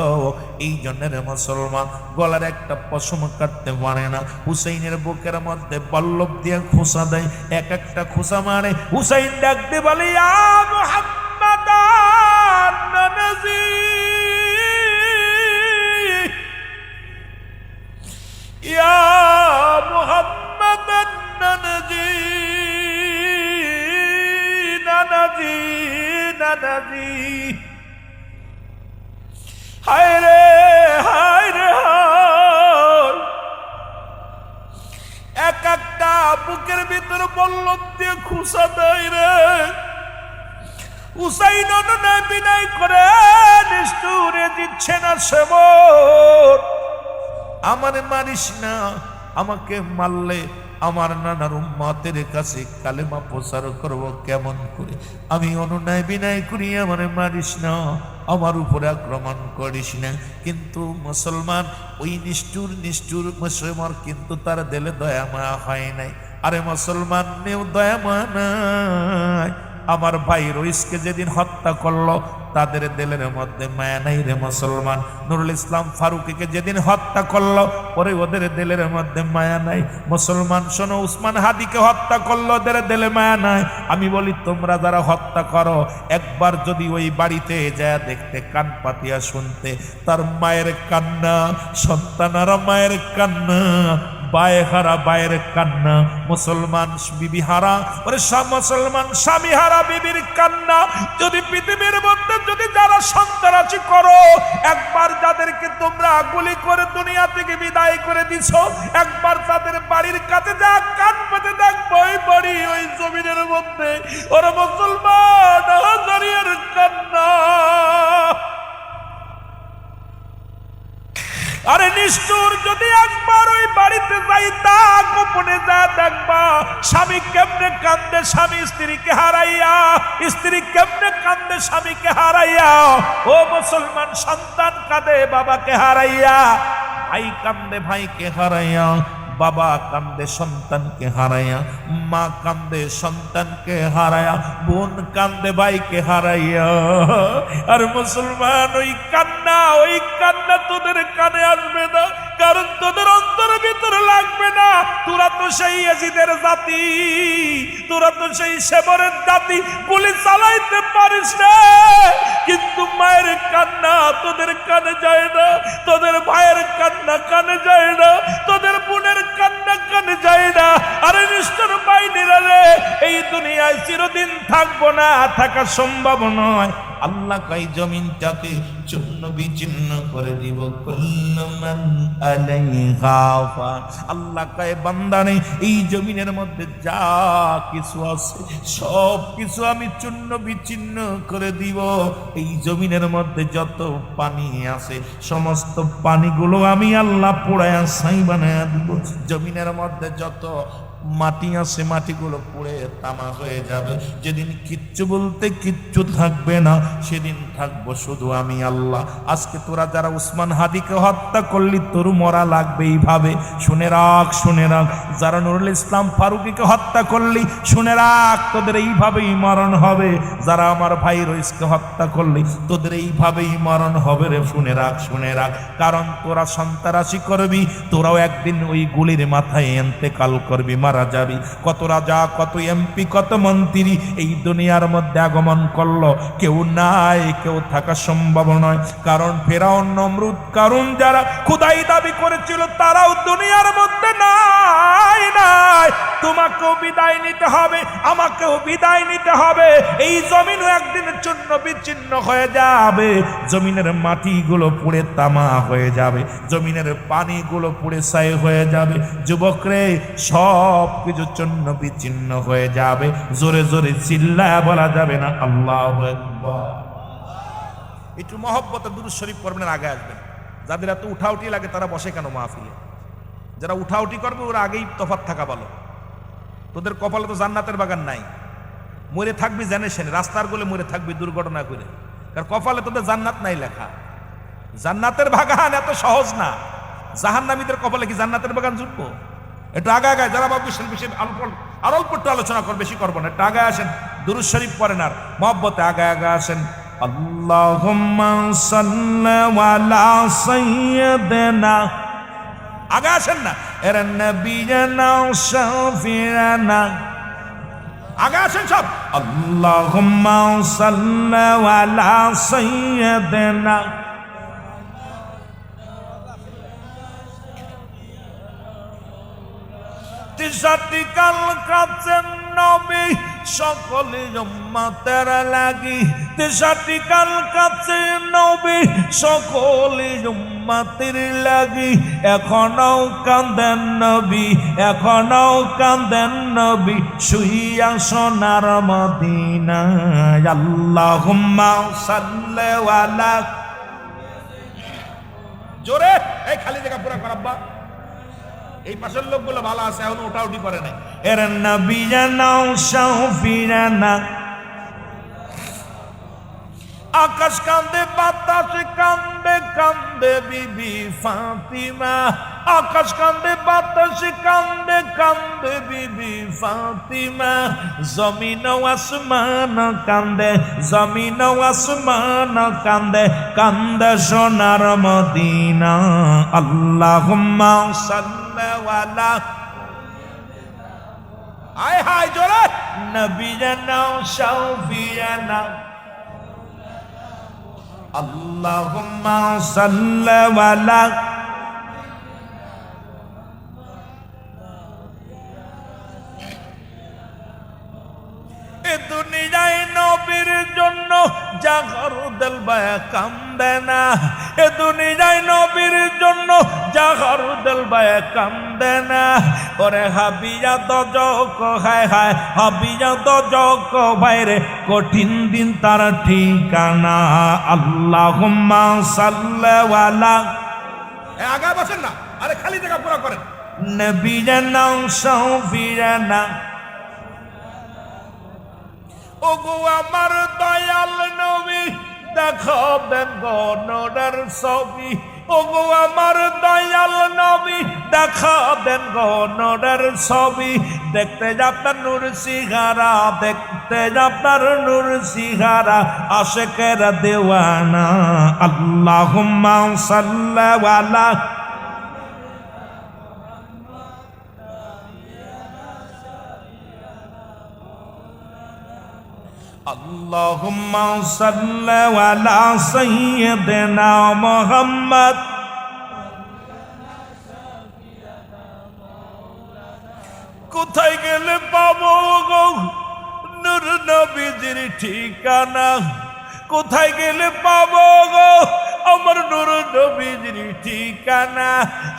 S1: এই জন্য মুসলমান গলার একটা পশম কাটতে পারে না। হুসাইনের বুকের মধ্যে বল্লভ দিয়ে খোঁচা দেয়, এক একটা খোঁচা মারে। হুসাইন ডাকতে বলে ইয়া মুহাম্মাদান নাজি, ইয়া মুহাম্মাদান নাজি, নানাজি নানাজি। হায় রে হায় রে হায়, এক একটা বুকের ভিতর বল্লভ দিয়ে খুশা দেয় রে। হুসাইন অনুনয় বিনয় করে নিষ্ঠুরে দিচ্ছে না সেবর, আমারে মারিস না, আমাকে মারলে আমার নানার উম্মতের কাছে কালেমা প্রচার করব কেমন করে, আমি অনুনয় বিনয় করি, আমারে মারিস না, আমার উপরে আক্রমণ করিস না। কিন্তু মুসলমান ওই নিষ্ঠুর নিষ্ঠুর মুসলমান কিন্তু তার দিলে দয়া মায়া হয় নাই। আরে মুসলমান নেও দয়া মায়া নাই। আমার ভাই রইসকে যেদিন হত্যা করলো তাদের দিলের মধ্যে মায়া নাই রে মুসলমান। নুরুল ইসলাম ফারুকীকে যেদিন হত্যা করলো পরে ওদের দিলের মধ্যে মায়া নাই। মুসলমান শোনো, উসমান হাদিকে হত্যা করলো, ওদের দিলে মায়া নাই। আমি বলি তোমরা যারা হত্যা করো, একবার যদি ওই বাড়িতে যায় দেখতে, কান পাতিয়া শুনতে, তার মায়ের কান্না, সন্তানারা মায়ের কান্না, বায়ে হারা বায়ের কান্না, মুসলমান বিবি হারা, ওরে মুসলমান স্বামী হারা বিবির কান্না। যদি পৃথিবীর মধ্যে যদি যারা সন্ত্রাসী করো, একবার যাদেরকে তোমরা গুলি করে দুনিয়া থেকে বিদায় করে দিছো, একবার তাদের বাড়ির কাছে যা কান পেতে দেখবো, ওই বাড়ি ওই জমিনের মধ্যে ওরা মুসলমান হাজারিয়ার কান্না। আরে নিষ্ঠুর যদি একবার ওই বাড়িতে যাইতা, গোপনে যা দেখবা স্বামী কেমনে কান্দে স্বামী স্ত্রীকে হারাইয়া, স্ত্রী কেমনে কান্দে স্বামীকে হারাইয়া। ও মুসলমান, সন্তান কাঁদে বাবাকে হারাইয়া, ভাই কান্দে ভাইকে হারাইয়া, বাবা কান্দে সন্তানকে হারাইয়া, মা কান্দে সন্তানকে হারাইয়া, বোন কান্দে ভাইকে হারাইয়া। আর মুসলমান ওই কান্না তোদের কানে আসবে না, কারণ তোদের অন্তরের ভিতরে লাগবে না। তোরা তো সেই ইয়াজিদের জাতি, তোরা তো সেই সেবরের জাতি, গুলি চালাইতে পারিস না, কিন্তু মায়ের কান্না তোদের কানে যায় না, তোদের ভাইয়ের কান্না কানে যায় না, তোদের বোনের কান্না কানে যায় না। আরে নিষ্ঠুর বাইনিরা রে, এই দুনিয়ায় চিরদিন থাকবো না, থাকা সম্ভব নয়। আল্লাহ কই জমিনটাকে চূর্ণ বিচূর্ণ করে দিব, কুল্লুমান আলাইহা ফান। আল্লাহ কয় বান্দারে, এই জমিনের মধ্যে যা কিছু আছে সব কিছু আমি চূর্ণ বিচূর্ণ করে দিব। এই জমিনের মধ্যে যত পানি আছে সমস্ত পানিগুলো আমি আল্লাহ পোড়ায়া ছাই বানায়া দিব। জমিনের মধ্যে যত মাটি আছে মাটিগুলো পুড়ে তামা হয়ে যাবে। যেদিন কিচ্ছু বলতে কিচ্ছু থাকবে না, সেদিন থাকবো শুধু আমি আল্লাহ। আজকে তোরা যারা উসমান হাদিকে হত্যা করলি, তোর মরা লাগবে এইভাবে, শুনে রাখ শুনে রাখ। যারা নুরুল ইসলাম ফারুকীকে হত্যা করলি, শুনে রাখ তোদের এইভাবেই মরণ হবে। যারা আমার ভাই রইসকে হত্যা করলি, তোদের এইভাবেই মরণ হবে রে, শুনে রাখ শুনে রাখ। কারণ তোরা সন্ত্রাসী করবি, তোরাও একদিন ওই গুলির মাথায় ইন্তেকাল করবি, মারা যাবি। কত রাজা, কত এমপি, কত মন্ত্রী এই দুনিয়ার মধ্যে আগমন করলো, কেউ নাই, কেউ থাকা সম্ভব নয়। কারণ ফেরাউন, নমরুদ, কারুন যারা খোদাই দাবি করেছিল, তারাও দুনিয়ার মধ্যে নাই নাই। তোমাকেও বিদায় নিতে হবে, আমাকেও বিদায় নিতে হবে। এই জমিনও একদিন চূর্ণ বিচ্ছিন্ন হয়ে যাবে, জমিনের মাটিগুলো পুড়ে তামা হয়ে যাবে, জমিনের পানিগুলো পুড়ে ছাই হয়ে যাবে। যুবক রে, সব কিছু চূর্ণ বিচ্ছিন্ন হয়ে যাবে। জোরে জোরে চিল্লায়া বলা যাবে না আল্লাহু আকবার। একটু মহব্বতে দুরূদ শরীফ পড়বেন, আগে আসবেন। যাদের এত উঠাউটি লাগে তারা বসে কেন মাহফিলে? যারা উঠাউঠি করবে ওরা আগেই তফাৎ থাকা ভালো। তোদের কপালে তো জান্নাতের বাগান নাই, মরে থাকবি জেনে শুনে, রাস্তার গোলে মরে থাকবি দুর্ঘটনা করে, কারণ কপালে তোদের জান্নাত নাই লেখা। জান্নাতের বাগান এত সহজ না। জাহান্নামীদের কপালে কি জান্নাতের বাগান জুটবো? একটু আগে আগায় যারা বাবু বেশি আর অল্প একটু আলোচনা কর, বেশি করবো না, একটু আগে আসেন, দুরূদ শরীফ পড়েন আর মহব্বতে আগে আগে আসেন। আল্লাহুম্মা সাল্লি আলা সাইয়্যিদিনা, আগে আসেন না, এর নবিয়ানা শাফিয়ানা, আগে আসেন সব। আল্লাহুম্মা সাল্লি আলা সাইয়্যিদিনা, তিসাটি কাল কাছেন নবী সকলে উম্মতের লাগি, তিসাটি কাল কাছে নবী সকলে উম্মতের লাগি, এখনো কান্দেন নবী, এখনো কান্দেন নবী শুইয়া সোনার মদিনায়। আল্লাহুম্মা সাল্লি আলা, জোরে এই খালি জায়গা পুরা করাব্বা। এই পাশের লোকগুলো ভালো আছে, এখন ওঠাউঠি করে নাই। এর নবিয়ানা শাফিয়ানা, আকাশ কান্দে বাতাস কান্দে কান্দে বিবি ফাতিমা, আকাশ কান্দে বাতাস কান্দে কান্দে বিবি ফাতিমা, জমিন ও আসমান কান্দে, জমিন ও আসমান কান্দে, কান্দে সোনার মদিনা। আল্লাহুম্মা সাল্লি আলা, আয় হায় জোরে, নবিয়ানা শাফিয়ানা, আল্লাহুম্মা সাল্লি আলা, এ দুনিয়ায় নবীর জন্য জাগর দিল বায়া কান্দে না, এ দুনিয়ায় নবীর জন্য জাগর দিল বায়া কান্দে না। ওরে হাবিয়া দজক হায় হায়, হাবিয়া দজক বাইরে কঠিন দিন তার ঠিকানা। আল্লাহুম্মা সাল্লি আলা, আগা বসেন না, আরে খালি জায়গা পুরো করেন। নবিয়ানা শাফিয়ানা, ওগো আমার দয়াল নবী দেখাবেন গণরের ছবি, ওগো আমার দয়াল নবী দেখাবেন গণরের ছবি, দেখতে আপনার নূর সিহারা, দেখতে আপনার নূর সিহারা, আশিকের দেওয়ানা। আল্লাহুম্মা সাল্লি আলা, আল্লাহুম্মা সাল্লি আলা সাইয়্যিদিনা মুহাম্মদ। কোথায় গেলে পাবো গো নূর নবীজির ঠিকানা, কোথায় গেলে পাবো গো আমার নূর নবীজির ঠিকানা।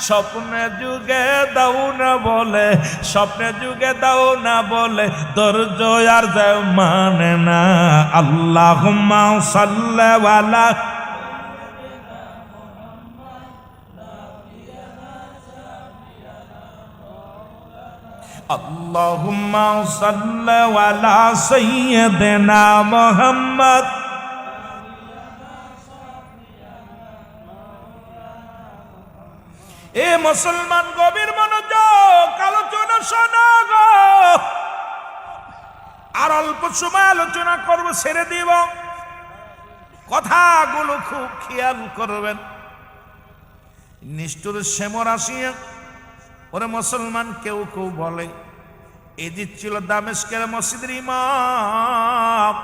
S1: স্বপ্নে যুগে দাও না বলে, স্বপ্নে যুগে দাও না বলে ধৈর্য আর যায় মানে না। আল্লাহুম্মা সাল্লি আলা, আল্লাহুম্মা সাল্লি আলা সাইয়্যিদিনা মুহাম্মদ। এ মুসলমান গভীর মনোযোগ, আলোচনা শোনো গো। আর অল্প সময় আলোচনা করব, ছেড়ে দিব, কথাগুলো খুব খেয়াল করবেন। নিষ্ঠুর শ্যামর আসিয়া, ওরে মুসলমান কেউ কেউ বলে এজিদ ছিল দামেস্কের মসজিদের ইমাম,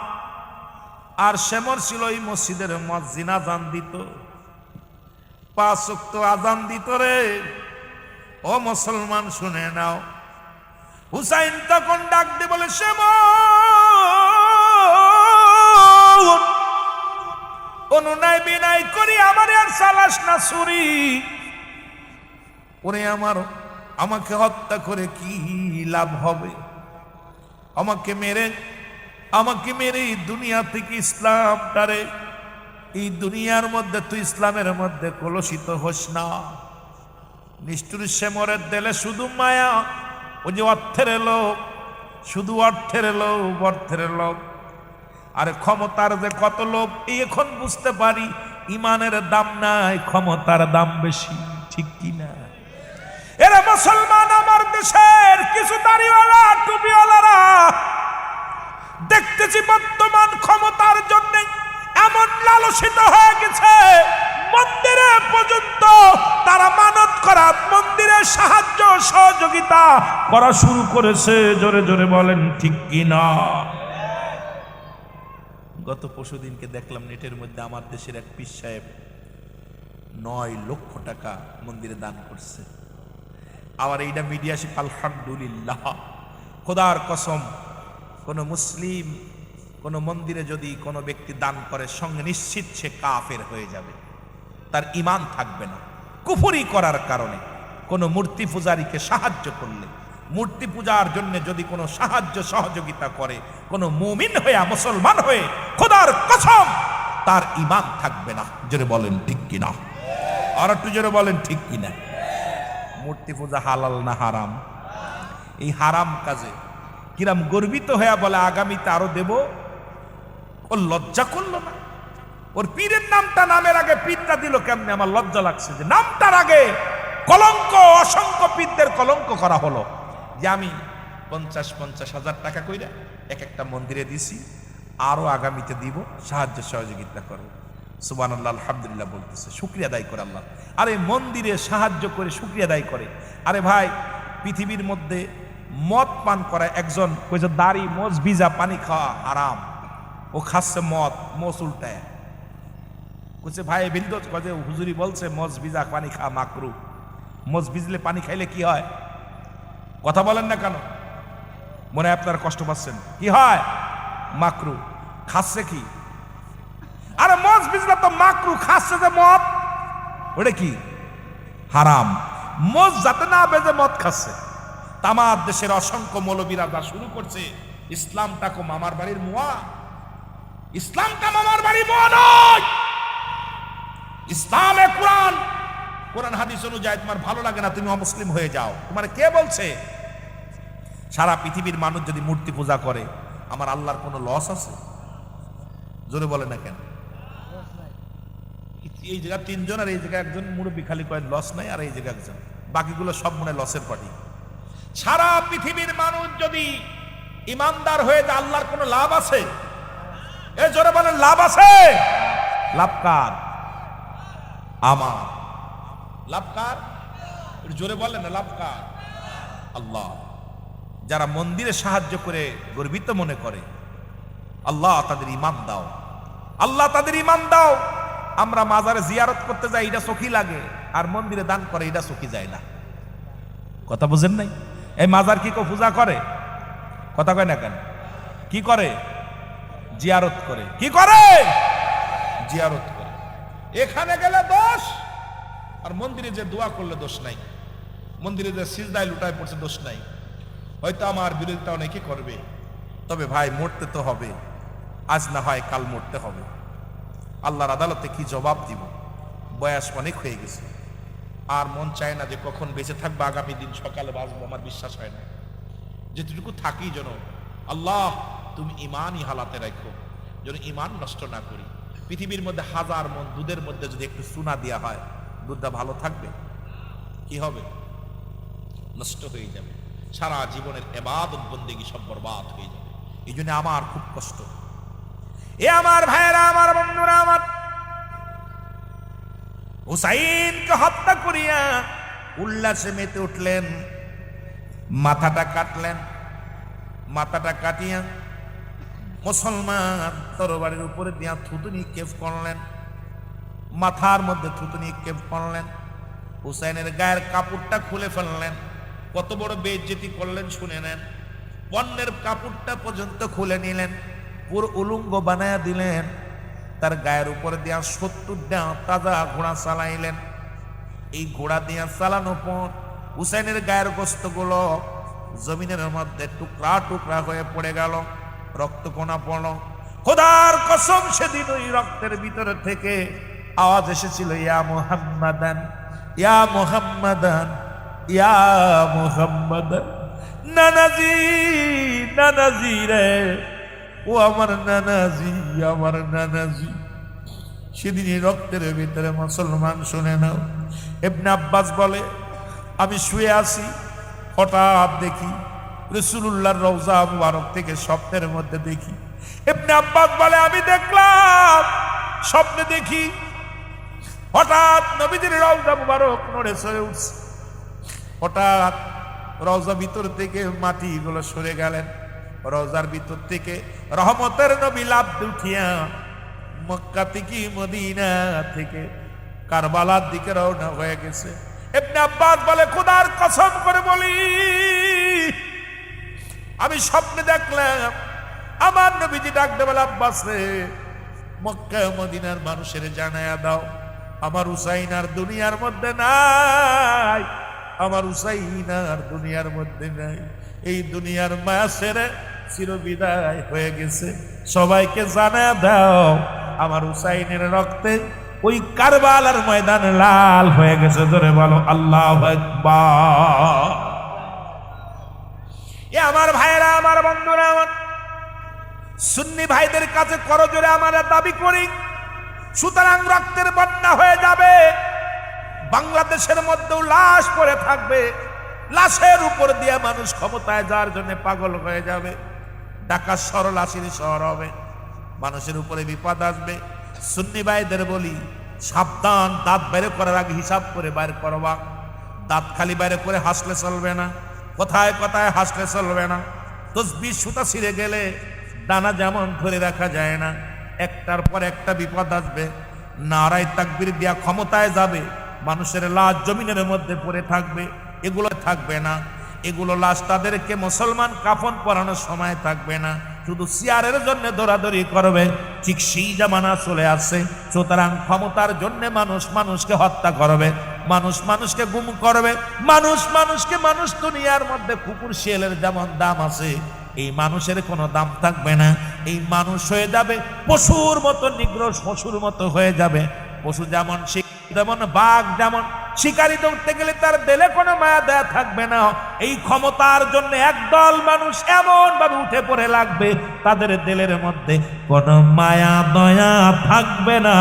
S1: আর শ্যামর ছিল এই মসজিদের মুয়াজ্জিন, আযান দিত, 5 ওয়াক্ত আযান দিত রে। ও মুসলমান শুনে নাও, হুসাইন তখন ডাক দিয়ে বলে, শ্যামর অনুনয় বিনয় করি আমার আর সালাস না ছুরি, ওরে আমাকে হত্যা করে কি লাভ হবে? আমাকে মেরে এই দুনিয়া থেকে ইসলামটারে, এই দুনিয়ার মধ্যে তুই ইসলামের মধ্যে কলুষিত হোস না। নিষ্ঠুর শ্যামরের দেলে শুধু মায়া, ওই যে অর্থের লোক, শুধু অর্থের লোক, অর্থের লোক। আরে ক্ষমতার যে কত লোক, এই এখন বুঝতে পারি ইমানের দাম নাই, ক্ষমতার দাম বেশি, ঠিক কিনা? এরা মুসলমান আমার দেশের কিছু দাড়িওয়ালা টুপিওয়ালারা দেখতেছি বর্তমান ক্ষমতার জন্য এমন লালসিত হয়ে গেছে, মন্দিরে পর্যন্ত তারা মানত করা, মন্দিরের সাহায্য সহযোগিতা করা শুরু করেছে। জোরে জোরে বলেন ঠিক কিনা? গত পরশুদিনকে দেখলাম নেটের মধ্যে আমার দেশের এক পীর সাহেব 9 লক্ষ টাকা মন্দিরে দান করছে। আবার এইটা মিডিয়া শিখ, আলহামদুলিল্লাহ। খোদার কসম, কোন মুসলিম কোন মন্দিরে যদি কোনো ব্যক্তি দান করে, সঙ্গে নিশ্চিত সে কাফের হয়ে যাবে, তার ঈমান থাকবে না। কুফরি করার কারণে কোনো মূর্তি পূজারীকে সাহায্য করলে, মূর্তি পূজার জন্য যদি কোনো সাহায্য সহযোগিতা করে কোনো মুমিন হয়ে, মুসলমান হয়ে, খোদার কসম তার ঈমান থাকবে না। জোরে বলেন ঠিক কিনা? আর একটু জোরে বলেন ঠিক কিনা? মূর্তি পূজা হালাল না হারাম? এই হারাম কাজে কিরাম গর্বিত হয়ে বলে আগামীতে আরো দেব। ও লজ্জা করলো না? ওর পীরের নামটা নামের আগে পীরটা দিল কেমনে? আমার লজ্জা লাগছে যে নামটার আগে কলঙ্ক, অসংখ্য পীরদের কলঙ্ক করা হলো। যে আমি 50-50 হাজার টাকা কইরা এক একটা মন্দিরে দিছি, আরো আগামীতে দিব, সাহায্য সহযোগিতা করো। সুবহানাল্লাহ, আলহামদুলিল্লাহ বলতেছে, শুকরিয়া আদায় করে আল্লাহ। আরে মন্দিরে সাহায্য করে শুকরিয়া আদায় করে। আরে ভাই, পৃথিবীর মধ্যে মদ পান করা একজন কইছে দাড়ি মোজ ভিজা পানি খাওয়া হারাম, ও খাচ্ছে মদ, মোজ উল্টায় কইছে ভাই বিন্দু কয়ে হুজুরি বলছে মোজ ভিজা পানি খাওয়া মাকরু। মোজ ভিজলে পানি খাইলে কি হয়? কথা বলেন না কেন? মনে হয় আপনারা কষ্ট পাচ্ছেন। কি হয়? মাকরু। খাচ্ছে কি? আরে মদ ভিজলে তো মাকরু, খাচ্ছে যে মদ, ওটা কি? হারাম। মদ যাতে না বেজে মদ খাচ্ছে। তামার দেশের অসংখ্য মৌলবীরা যা শুরু করছে, ইসলামটা কো মামার বাড়ির মুয়া, ইসলামটা মামার বাড়ির মুয়া নয়। ইসলামে কোরআন, কোরআন হাদিস অনুযায়ী তোমার ভালো লাগে না, তুমি অমুসলিম হয়ে যাও। তোমার কে বলছে? সারা পৃথিবীর মানুষ যদি মূর্তি পূজা করে, আমার আল্লাহর কোনো লস আছে? জোরে বলে না কেন? এই জায়গায় 3 জন আর এই জায়গায় একজন মুরব্বী খালি কয়েন লস নাই, আর এই জায়গায় একজন, বাকিগুলো সব মনে লসের পার্টি। সারা পৃথিবীর মানুষ যদি ইমানদার হয়ে যায়, আল্লাহর কোনো লাভ আছে? এ জোরে বলেন লাভ আছে? লাভ কার? আমার। লাভ কার? জোরে বলেন না, লাভ কার? আল্লাহ। যারা মন্দিরে সাহায্য করে গর্বিত মনে করে, আল্লাহ তাদের ঈমান দাও, আল্লাহ তাদের ঈমান দাও। আমরা মাজারে জিয়ারত করতে যাই, এটা চোখই লাগে, আর মন্দিরে দান করে এটা চোখই যায় না। কথা বুঝেন নাই? এই মাজার কি কেউ পূজা করে? কথা কয় না কেন? কি করে? জিয়ারত করে। কি করে? জিয়ারত করে। এখানে গেলে দোষ, আর মন্দিরে যে দোয়া করলে দোষ নাই, মন্দিরে যে সিজদায় লুটায় পড়ছে দোষ নাই। হয়তো আমার বিরোধিতা অনেকে করবে, তবে ভাই মরতে তো হবে, আজ না হয় কাল মরতে হবে। আল্লাহর আদালতে কি জবাব দিব? বয়স অনেক হয়ে গেছে, আর মন চায় না যে কখন বেঁচে থাকবো, আগামী দিন সকালে বাঁচবো, আমার বিশ্বাস হয় না। যেটুকু থাকি যেন আল্লাহ তুমি ইমানই হালাতে রাখো, যেন ইমান নষ্ট না করি। পৃথিবীর মধ্যে 1000 মন দুধের মধ্যে যদি একটু চুনা দেওয়া হয়, দুধটা ভালো থাকবে? কি হবে? নষ্ট হয়ে যাবে। সারা জীবনের ইবাদত বন্দেগী সব বরবাদ হয়ে যাবে। এই জন্য আমার খুব কষ্ট। এ আমার ভাইয়েরা, আমার বন্ধুরা, আমার হুসাইনকে হত্যা করিয়া উল্লাসে মেতে উঠলেন, মাথাটা কাটলেন, মাথাটা কাটিয়া মুসলমান তরবারির উপরে দিয়া থুতু নিক্ষেপ করলেন, মাথার মধ্যে থুতু নিক্ষেপ করলেন, হুসাইনের গায়ের কাপড়টা খুলে ফেললেন। কত বড় বেইজ্জতি করলেন শুনে নেন। পণ্যের কাপড়টা পর্যন্ত খুলে নিলেন, পুরো উলঙ্গ বানায়া দিলেন। তার গায়ের উপরে দিয়া 70টা তাজা ঘোড়া চালাইলেন। এই ঘোড়া দিয়া চালানোর পর হুসাইনের গায়ের গোস্তগুলো জমিনের মধ্যে টুকরা টুকরা হয়ে পড়ে গেল, রক্তকণা পড়ল। খোদার কসম, সেদিন ওই রক্তের ভিতরে থেকে আওয়াজ এসেছিল, ইয়া মুহাম্মাদান ইয়া মুহাম্মাদান ইয়া মুহাম্মাদান, নানাজি নানাজি রে, ও আমার নানাজি, আমার নানাজি। সেদিনই রক্তের ভিতরে মুসলমান শুনে নাও। ইবনে আব্বাস বলে আমি শুয়ে আছি, হঠাৎ দেখি রাসূলুল্লাহর রওজা মুবারক থেকে স্বপ্নের মধ্যে দেখি। ইবনে আব্বাস বলে আমি দেখলাম, স্বপ্নে দেখি হঠাৎ নবীজির রওজা মুবারক নড়ে চড়ে উঠছে। হঠাৎ রওজা ভিতর থেকে মাটিগুলো সরে গেলেন, রওজার ভিতর থেকে রহমতের নবী লাফ উঠিয়া মক্কা থেকে মদিনা থেকে কারবালার দিকে রওনা হয়ে গেছে। ইবনে আব্বাস বলে খোদার কসম করে বলি আমি স্বপ্নে দেখলাম আমার নবীজি ডাকতে বলে আব্বাস রে, মক্কা মদিনার মানুষের জানায়া দাও আমার হুসাইন আর দুনিয়ার মধ্যে নাই, আমার হুসাইন আর দুনিয়ার মধ্যে নাই, এই দুনিয়ার মায়া ছেড়ে চিরবিদায় হয়ে গেছে। সবাইকে জানায়া দাও আমার হুসাইনের রক্তে ওই কারবালার ময়দান লাল হয়ে গেছে। ধরে বলো আল্লাহু আকবার। এ আমার ভাইয়েরা, আমার বন্ধুরা, আমার সুন্নি ভাইদের কাছে করজোরে আমরা দাবি করি, সুতরাং রক্তের বন্যা হয়ে যাবে, বাংলাদেশের মধ্যেও লাশ পড়ে থাকবে, লাশের উপর দিয়ে মানুষ ক্ষমতায় যাওয়ার জন্য পাগল হয়ে যাবে, ঢাকা শহর লাশের শহর হবে, মানুষের উপরে বিপদ আসবে। সুন্নি ভাইদের বলি সাবধান, দাঁত বাইরে করার আগে হিসাব করে বাইর করবা। দাঁত খালি বাইরে করে হাসলে চলবে না, কথায় কথায় হাসলে চলবে না। তসবিহ সুতা ছিঁড়ে গেলে দানা যেমন ধরে রাখা যায় না, একটার পর একটা বিপদ আসবে। নারায়ে তাকবীর দিয়া ক্ষমতায় যাবে, মানুষের লাশ জমিনের মধ্যে পড়ে থাকবে, এগুলো থাকবে না। এগুলো লাশ তাদেরকে মুসলমান কাফন পরানোর সময় থাকবে না, শুধু চেয়ারের জন্য দৌড়াদৌড়ি করবে। ঠিক সেই জামানা চলে আসছে। সুতরাং ক্ষমতার জন্য মানুষ মানুষকে হত্যা করবে, মানুষ মানুষকে গুম করবে, মানুষ মানুষকে, মানুষ দুনিয়ার মধ্যে কুকুর শিয়ালের যেমন দাম আছে, এই মানুষের কোনো দাম থাকবে না। এই মানুষ হয়ে যাবে পশুর মতো, নিগ্রহ পশুর মতো হয়ে যাবে। পশু যেমন যেমন বাঘ যেমন শিকারি ধরতে গেলে তার দেলে কোনো মায়া দয়া থাকবে না। এই ক্ষমতার জন্য একদল মানুষ এমন ভাবে উঠে পড়ে লাগবে, তাদের দিলের মধ্যে কোনো মায়া দয়া থাকবে না,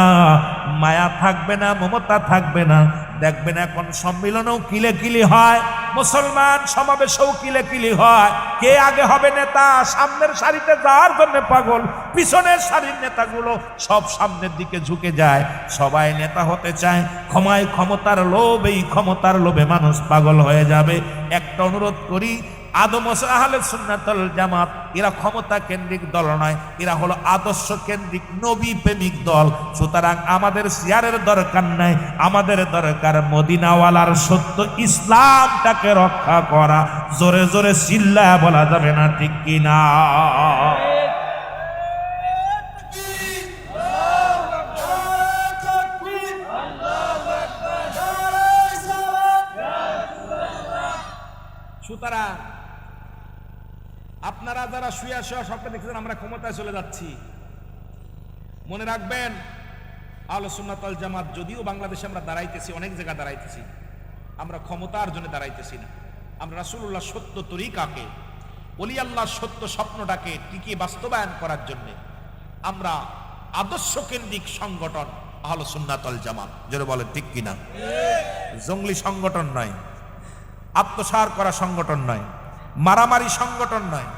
S1: মায়া থাকবে না, মমতা থাকবে না। দেখবেন এখন সম্মিলনেও কিলেকিলি হয়, মুসলমান সমাবেশেও কিলেকিলি হয়। কে আগে হবে নেতা, সামনের সারিতে যাওয়ার জন্য পাগল, পিছনের সারির নেতাগুলো সব সামনের দিকে ঝুঁকে যায়। সবাই নেতা হতে চায়, ক্ষমতার লোভ, এই ক্ষমতার লোভে মানুষ পাগল হয়ে যাবে। একটা অনুরোধ করি, আদম আহলে সুন্নাত ওয়াল জামাত এরা ক্ষমতা কেন্দ্রিক দল নয়, এরা হলো আদর্শ কেন্দ্রিক নবী প্রেমিক দল। সুতরাং আমাদের চেয়ারের দরকার নাই, আমাদের দরকার মদিনাওয়ালার সত্য ইসলামটাকে রক্ষা করা। জোরে জোরে চিল্লায়া বলা যাবে না, ঠিক কিনা? সুতরাং আপনারা যারা শুয়ে শুয়ে স্বপ্নে দেখছেন আমরা ক্ষমতায় চলে যাচ্ছি, মনে রাখবেন আহলে সুন্নাত ওয়াল জামাত যদিও বাংলাদেশে আমরা দাঁড়াইতেছি, অনেক জায়গায় দাঁড়াইতেছি, আমরা ক্ষমতার জন্য দাঁড়াইতেছি না। আমরা রাসূলুল্লাহ সত্য তরিকাকে, ওলি আল্লাহ সত্য স্বপ্নটাকে টিকিয়ে বাস্তবায়ন করার জন্য আমরা আদর্শ কেন্দ্রিক সংগঠন আহলে সুন্নাত ওয়াল জামাত। যারা বলেন ঠিক কিনা? জঙ্গলি সংগঠন নয়, আত্মসার করা সংগঠন নয়, মারামারি সংগঠন নয়,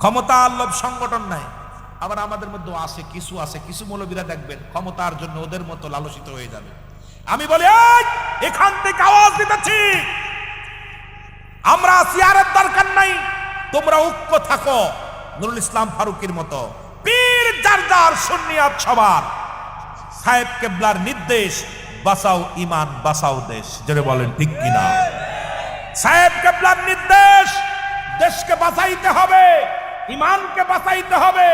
S1: ক্ষমতা লোভ সংগঠন নয়। আবার আমাদের মধ্যে কিছু মৌলবীরা দেখবেন ক্ষমতার জন্য ওদের মতো লালসিত হয়ে যাবে। আমি বলি এখান থেকে আওয়াজ দিতেছি, আমরা চেয়ারের দরকার নাই, তোমরা ঐক্য থাকো নুরুল ইসলাম ফারুকীর মতো, পীর জারদার সুন্নিয়াত সবার, সাহেব কেবলার নির্দেশ, বাঁচাও ইমান বাঁচাও দেশ। যারা বলেন ঠিক কিনা? সাহেব কেবলার নির্দেশ, দেশকে বাঁচাইতে হবে, ইমানকে বাঁচাইতে হবে,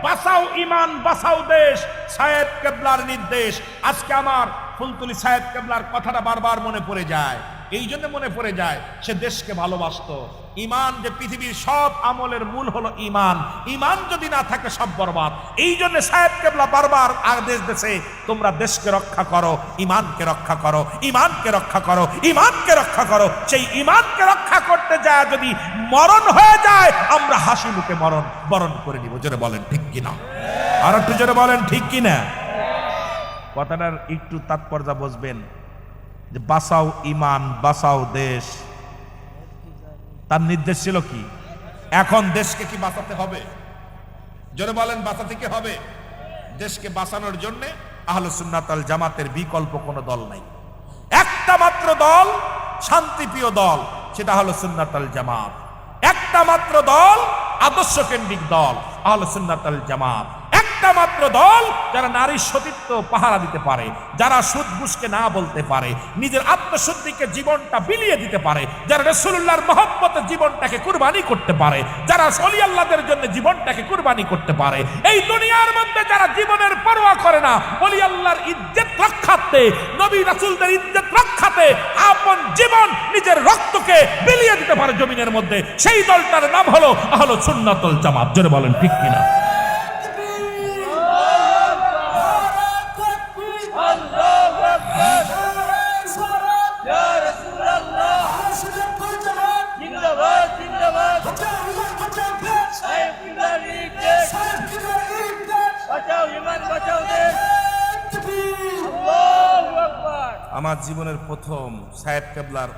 S1: বাঁচাও ইমান বাঁচাও দেশ, সাহেব কেবলার নির্দেশ। আজকে আমার ফুলতুলি সাহেব কেবলার কথাটা বারবার মনে পড়ে যায়, এই জন্য মনে পড়ে যায়, সে দেশকে ভালোবাসতো, ইমান যে পৃথিবীর সব আমলের মূল হলো ইমান, ইমান যদি না থাকে সব বরবাদ। এই জন্য সাহেব কেবলা বারবার আদেশ দিয়েছে, তোমরা দেশকে রক্ষা করো, ইমানকে রক্ষা করো, ইমানকে রক্ষা করো, ইমানকে রক্ষা করো। সেই ইমানকে রক্ষা করতে যায় যদি মরণ হয়ে যায়, আমরা হাসি মুখে মরণ বরণ করে নিব। জোরে বলেন ঠিক কিনা? আর একটু জোরে বলেন ঠিক কিনা? কথাটার একটু তাৎপর্য বুঝবেন যে বাঁচাও ইমান, বাঁচাও দেশ, তার নির্দেশ ছিল কি? এখন দেশকে কি বাঁচাতে হবে? জোরে বলেন, বাঁচাতে কি হবে? দেশকে বাঁচানোর জন্য আহলুস সুন্নাত ওয়াল জামাতের বিকল্প কোনো দল নাই। একটা মাত্র দল, শান্তিপ্রিয় দল, সেটা হলো সুন্নাত ওয়াল জামাত। একটা মাত্র দল, আদর্শ কেন্দ্রিক দল, আহলুস সুন্নাত ওয়াল জামাত। একটা মাত্র দল যারা নারীর সতীত্ব পাহারা দিতে পারে, যারা সুদ ঘুষকে না বলতে পারে, নিজের আত্মশুদ্ধিকে জীবনটা বিলিয়ে দিতে পারে, যারা রাসূলুল্লাহর মহব্বতে জীবনটাকে কুরবানি করতে পারে, যারা ওলি আল্লাহদের জন্য জীবনটাকে কুরবানি করতে পারে। এই দুনিয়ার মধ্যে যারা জীবনের পরোয়া করে না, ওলি আল্লাহর ইজ্জত রক্ষার্থে, নবী রাসূলদের ইজ্জত রক্ষাতে আপন জীবন, নিজের রক্তকে বিলিয়ে দিতে পারে জমিনের মধ্যে, সেই দলটার নাম হলো আহলুস সুন্নাত ওয়াল জামাত। জোরে বলেন ঠিক কিনা? আমার জীবনের প্রথম সাহেব কেবলার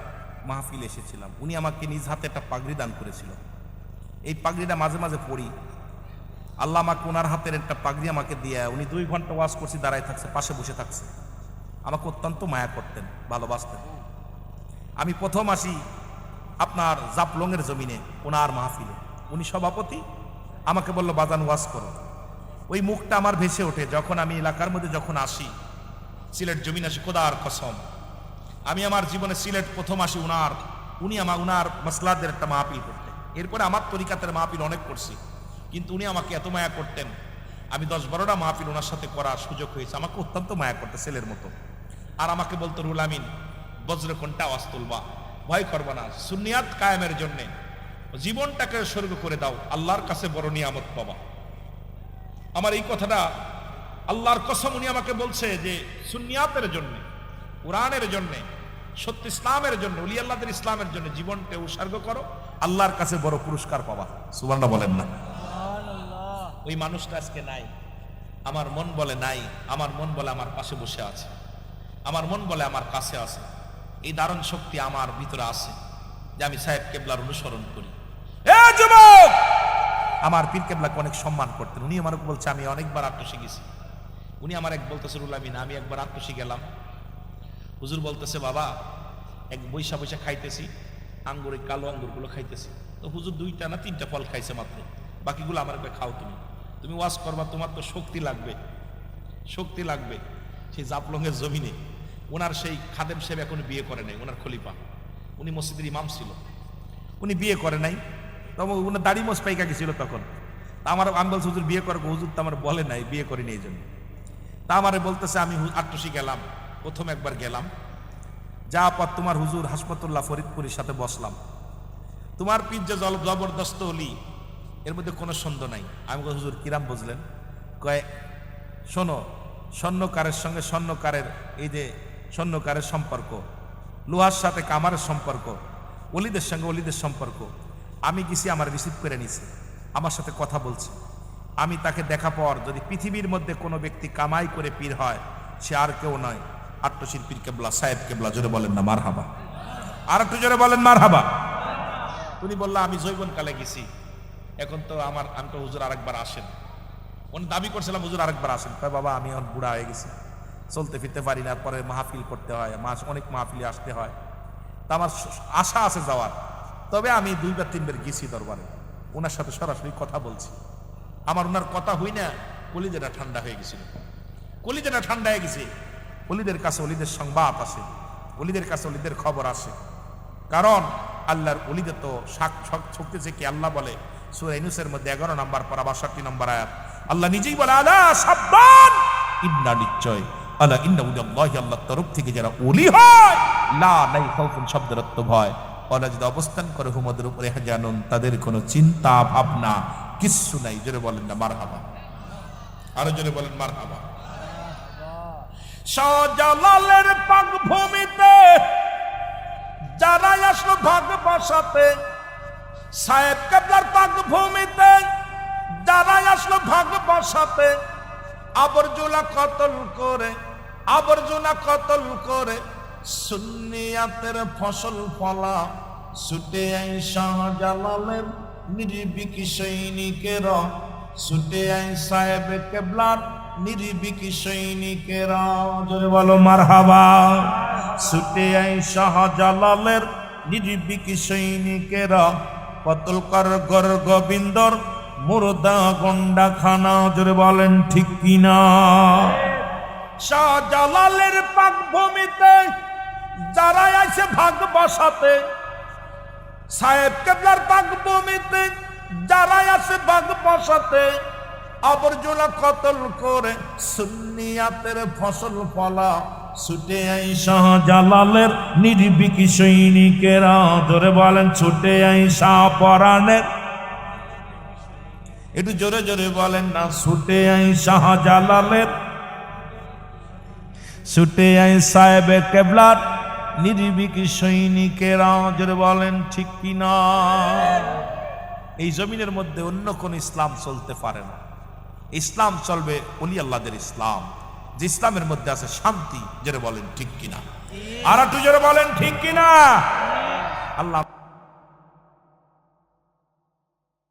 S1: মাহফিল এসেছিলাম। উনি আমাকে নিজ হাতে একটা পাগড়ি দান করেছিল। এই পাগড়িটা মাঝে মাঝে পড়ি। আল্লাহ আমাকে ওনার হাতের একটা পাগড়ি আমাকে দিয়ে, উনি 2 ঘন্টা ওয়াজ করছি, দাঁড়ায় থাকছে, পাশে বসে থাকছে, আমাকে অত্যন্ত মায়া করতেন, ভালোবাসতেন। আমি প্রথম আসি আপনার জাপলংয়ের জমিনে ওনার মাহফিলে, উনি সভাপতি, আমাকে বলল বাজান ওয়াজ করো। ওই মুখটা আমার ভেসে ওঠে যখন আমি এলাকার মধ্যে যখন আসি, সিলেট জমিন আসি, খোদার কসম আমি আমার জীবনে সিলেট প্রথম আসি উনি উনার মাসলাদের একটা মাহফিল করতে। এরপরে আমার তরিকাতের মাহফিল অনেক করছি, কিন্তু উনি আমাকে এত মায়া করতেন, আমি 10-12টা মাহফিল ওনার সাথে করার সুযোগ হয়েছে। আমাকে অত্যন্ত মায়া করতে, ছেলের মতো। আর আমাকে বলতো, রুল আমিন বজ্রে কোনটা আওয়াজ তুলবা, ভয় করবা না, সুন্নিয়াত কায়েমের জন্য জীবনটাকে উৎসর্গ করে দাও, আল্লাহর কাছে বড় নিয়ামত পাবা। আমার এই কথাটা আল্লাহর কসম, উনি আমাকে বলছে যে সুন্নিয়াতের জন্য, কোরআনের জন্য, সত্য ইসলামের জন্য, ওলি আল্লাহদের ইসলামের জন্য জীবনকে উৎসর্গ করো, আল্লাহর কাছে বড় পুরস্কার পাবা। সুবহানাল্লাহ বলেন না? ওই মানুষটা আজকে নাই। আমার মন বলে নাই, আমার মন বলে আমার পাশে বসে আছে, আমার মন বলে আমার কাছে আছে। এই দারুণ শক্তি আমার ভিতরে আছে যে আমি সাহেব কেবলার অনুসরণ করি। এ যুবক, আমার পীর কেবলাকে অনেক সম্মান করতেন। উনি আমার বলছে, আমি অনেকবার আত্মশি গেছি। উনি আমার এক বলতেছে, রুল আমিন আমি একবার আত্মশি গেলাম, হুজুর বলতেছে বাবা এক বৈশা বৈশা খাইতেছি, আঙ্গুর, কালো আঙ্গুরগুলো খাইতেছি, তো হুজুর 2টা না 3টা ফল খাইছে মাত্র, বাকিগুলো আমার খাও, তুমি ওয়াজ করবা, তোমার তো শক্তি লাগবে, শক্তি লাগবে। সেই জাপলংয়ের জমিনে ওনার সেই খাদেম সাহেব এখন বিয়ে করে নাই, ওনার খলিফা, উনি মসজিদের ইমাম ছিল, উনি বিয়ে করে নাই, তবে উনার দাড়ি মোজ পাইকা গেছিল তখন। আমি বলছি হুজুর বিয়ে করবো, হুজুর তো আমার বলে নাই, বিয়ে করিনি এই জন্য। তা আমারে বলতেছে, আমি আটটুসি গেলাম, প্রথম একবার গেলাম, যা পর তোমার হুজুর হাসপাতুল্লাহ ফরিদপুরের সাথে বসলাম, তোমার পীর যে জবরদস্ত অলি, এর মধ্যে কোনো সন্দেহ নাই। আমি বলি, হুজুর কিরাম বুঝলেন? কয় শোনো, স্বর্ণকারের সঙ্গে স্বর্ণকারের, এই যে স্বর্ণকারের সম্পর্ক, লোহার সাথে কামারের সম্পর্ক, অলিদের সঙ্গে অলিদের সম্পর্ক, আমি গেছি, আমার রিসিভ করে নিছি, আমার সাথে কথা বলছি। আমি তাকে দেখা পর যদি পৃথিবীর মধ্যে কোনো ব্যক্তি কামাই করে পীর হয়, সে আর কেউ নয়, আট্টশির পীর কেবলা, সাহেব কেবলা। জোরে বলেন না মারহাবা? আর একটু জোরে বলেন মারহাবা। উনি বলল, আমি যৌবনকালে গেছি, এখন তো আমি তো হুজুর আরেকবার আসেন। উনি দাবি করছিলাম হুজুর আরেকবার আসেন। তাই বাবা আমি এখন বুড়া হয়ে গেছি, চলতে ফিরতে পারি না, পরে মাহফিল করতে হয়, অনেক মাহফিলে আসতে হয়, তা আমার আশা আছে যাওয়ার। তবে আমি 2-3 বার গেছি দরবারে, ওনার সাথে সরাসরি কথা বলছি। আমার ওনার কথা হই না, কলিজাটা ঠান্ডা হয়ে গেছিল, কলিজাটা ঠান্ডা হয়ে গেছে। অলিদের কাছে অলিদের সংবাদ আসে, অলিদের কাছে অলিদের খবর আসে, কারণ আল্লাহর অলিদের তো শক্তি থেকে আল্লাহ বলে সূরা ইউনূসের মধ্যে 11 নম্বর পারা 62 নম্বর আয়াত, আল্লাহ নিজেই বলে, আলা সাবধান, ইন্না নিশ্চয়, আলা ইন্না উলিয়াল্লাহি, আল্লাহর তরফ থেকে যারা ওলি হয়, লা নাই খাউফুন শব্দের অর্থ ভয়, ওরা যদি অবস্থান করে হুমদের উপরে জানুন তাদের কোনো চিন্তা ভাবনা কিচ্ছু নাই। জোরে বলেন না মারহাবা, আরো জোরে বলেন মারহাবা। শাহজালালের পাক ভূমিতে যারা আসলো ভাগ বসাতে, সাহেব কেবলার পাক ভূমিতে যারা আসলো ভাগ বসাতে, আবর্জনা কতল করে, আবর্জনা কতল করে সুন্নিয়াতের ফসল ফলা ছুটে আই শাহজালালের নির্ভীক সৈনিকেরা, ছুটে আই সাহেব কেবলার নির্ভীক সৈনিকেরা। জোরে বলো মারহাবা। ছুটে আই শাহজালালের নির্ভীক সৈনিকেরা, কতল কর গর গোবিন্দর মুর্দা গন্ডা খানা। জোরে বলেন ঠিক কিনা? শাহজালালের পাক ভূমিতে যারা আছে ভাগ বসাতে, সাহেব কেবলার পাক ভূমিতে যারা আছে ভাগ বসাতে, আবর্জনা কতল করে সুন্নিয়াতের ফসল ফলা ছুটে আই শাহজালালের নির্ভীক সৈনিকেরা। জোরে বলেন ছুটে আই শাহপরাণের, একটু জোরে জোরে বলেন না, ছুটে আই শাহজালালের, ছুটে আই সাহেব কেবলার নির্ভীক সৈনিকেরা। জোরে বলেন ঠিক কিনা? এই জমিনের মধ্যে অন্য কোন ইসলাম চলতে পারে না। ইসলাম চলবে ওলি আল্লাহদের ইসলাম, যে ইসলামের মধ্যে আছে শান্তি। জোরে বলেন ঠিক কিনা? আর একটু জোরে বলেন ঠিক কিনা? আল্লাহ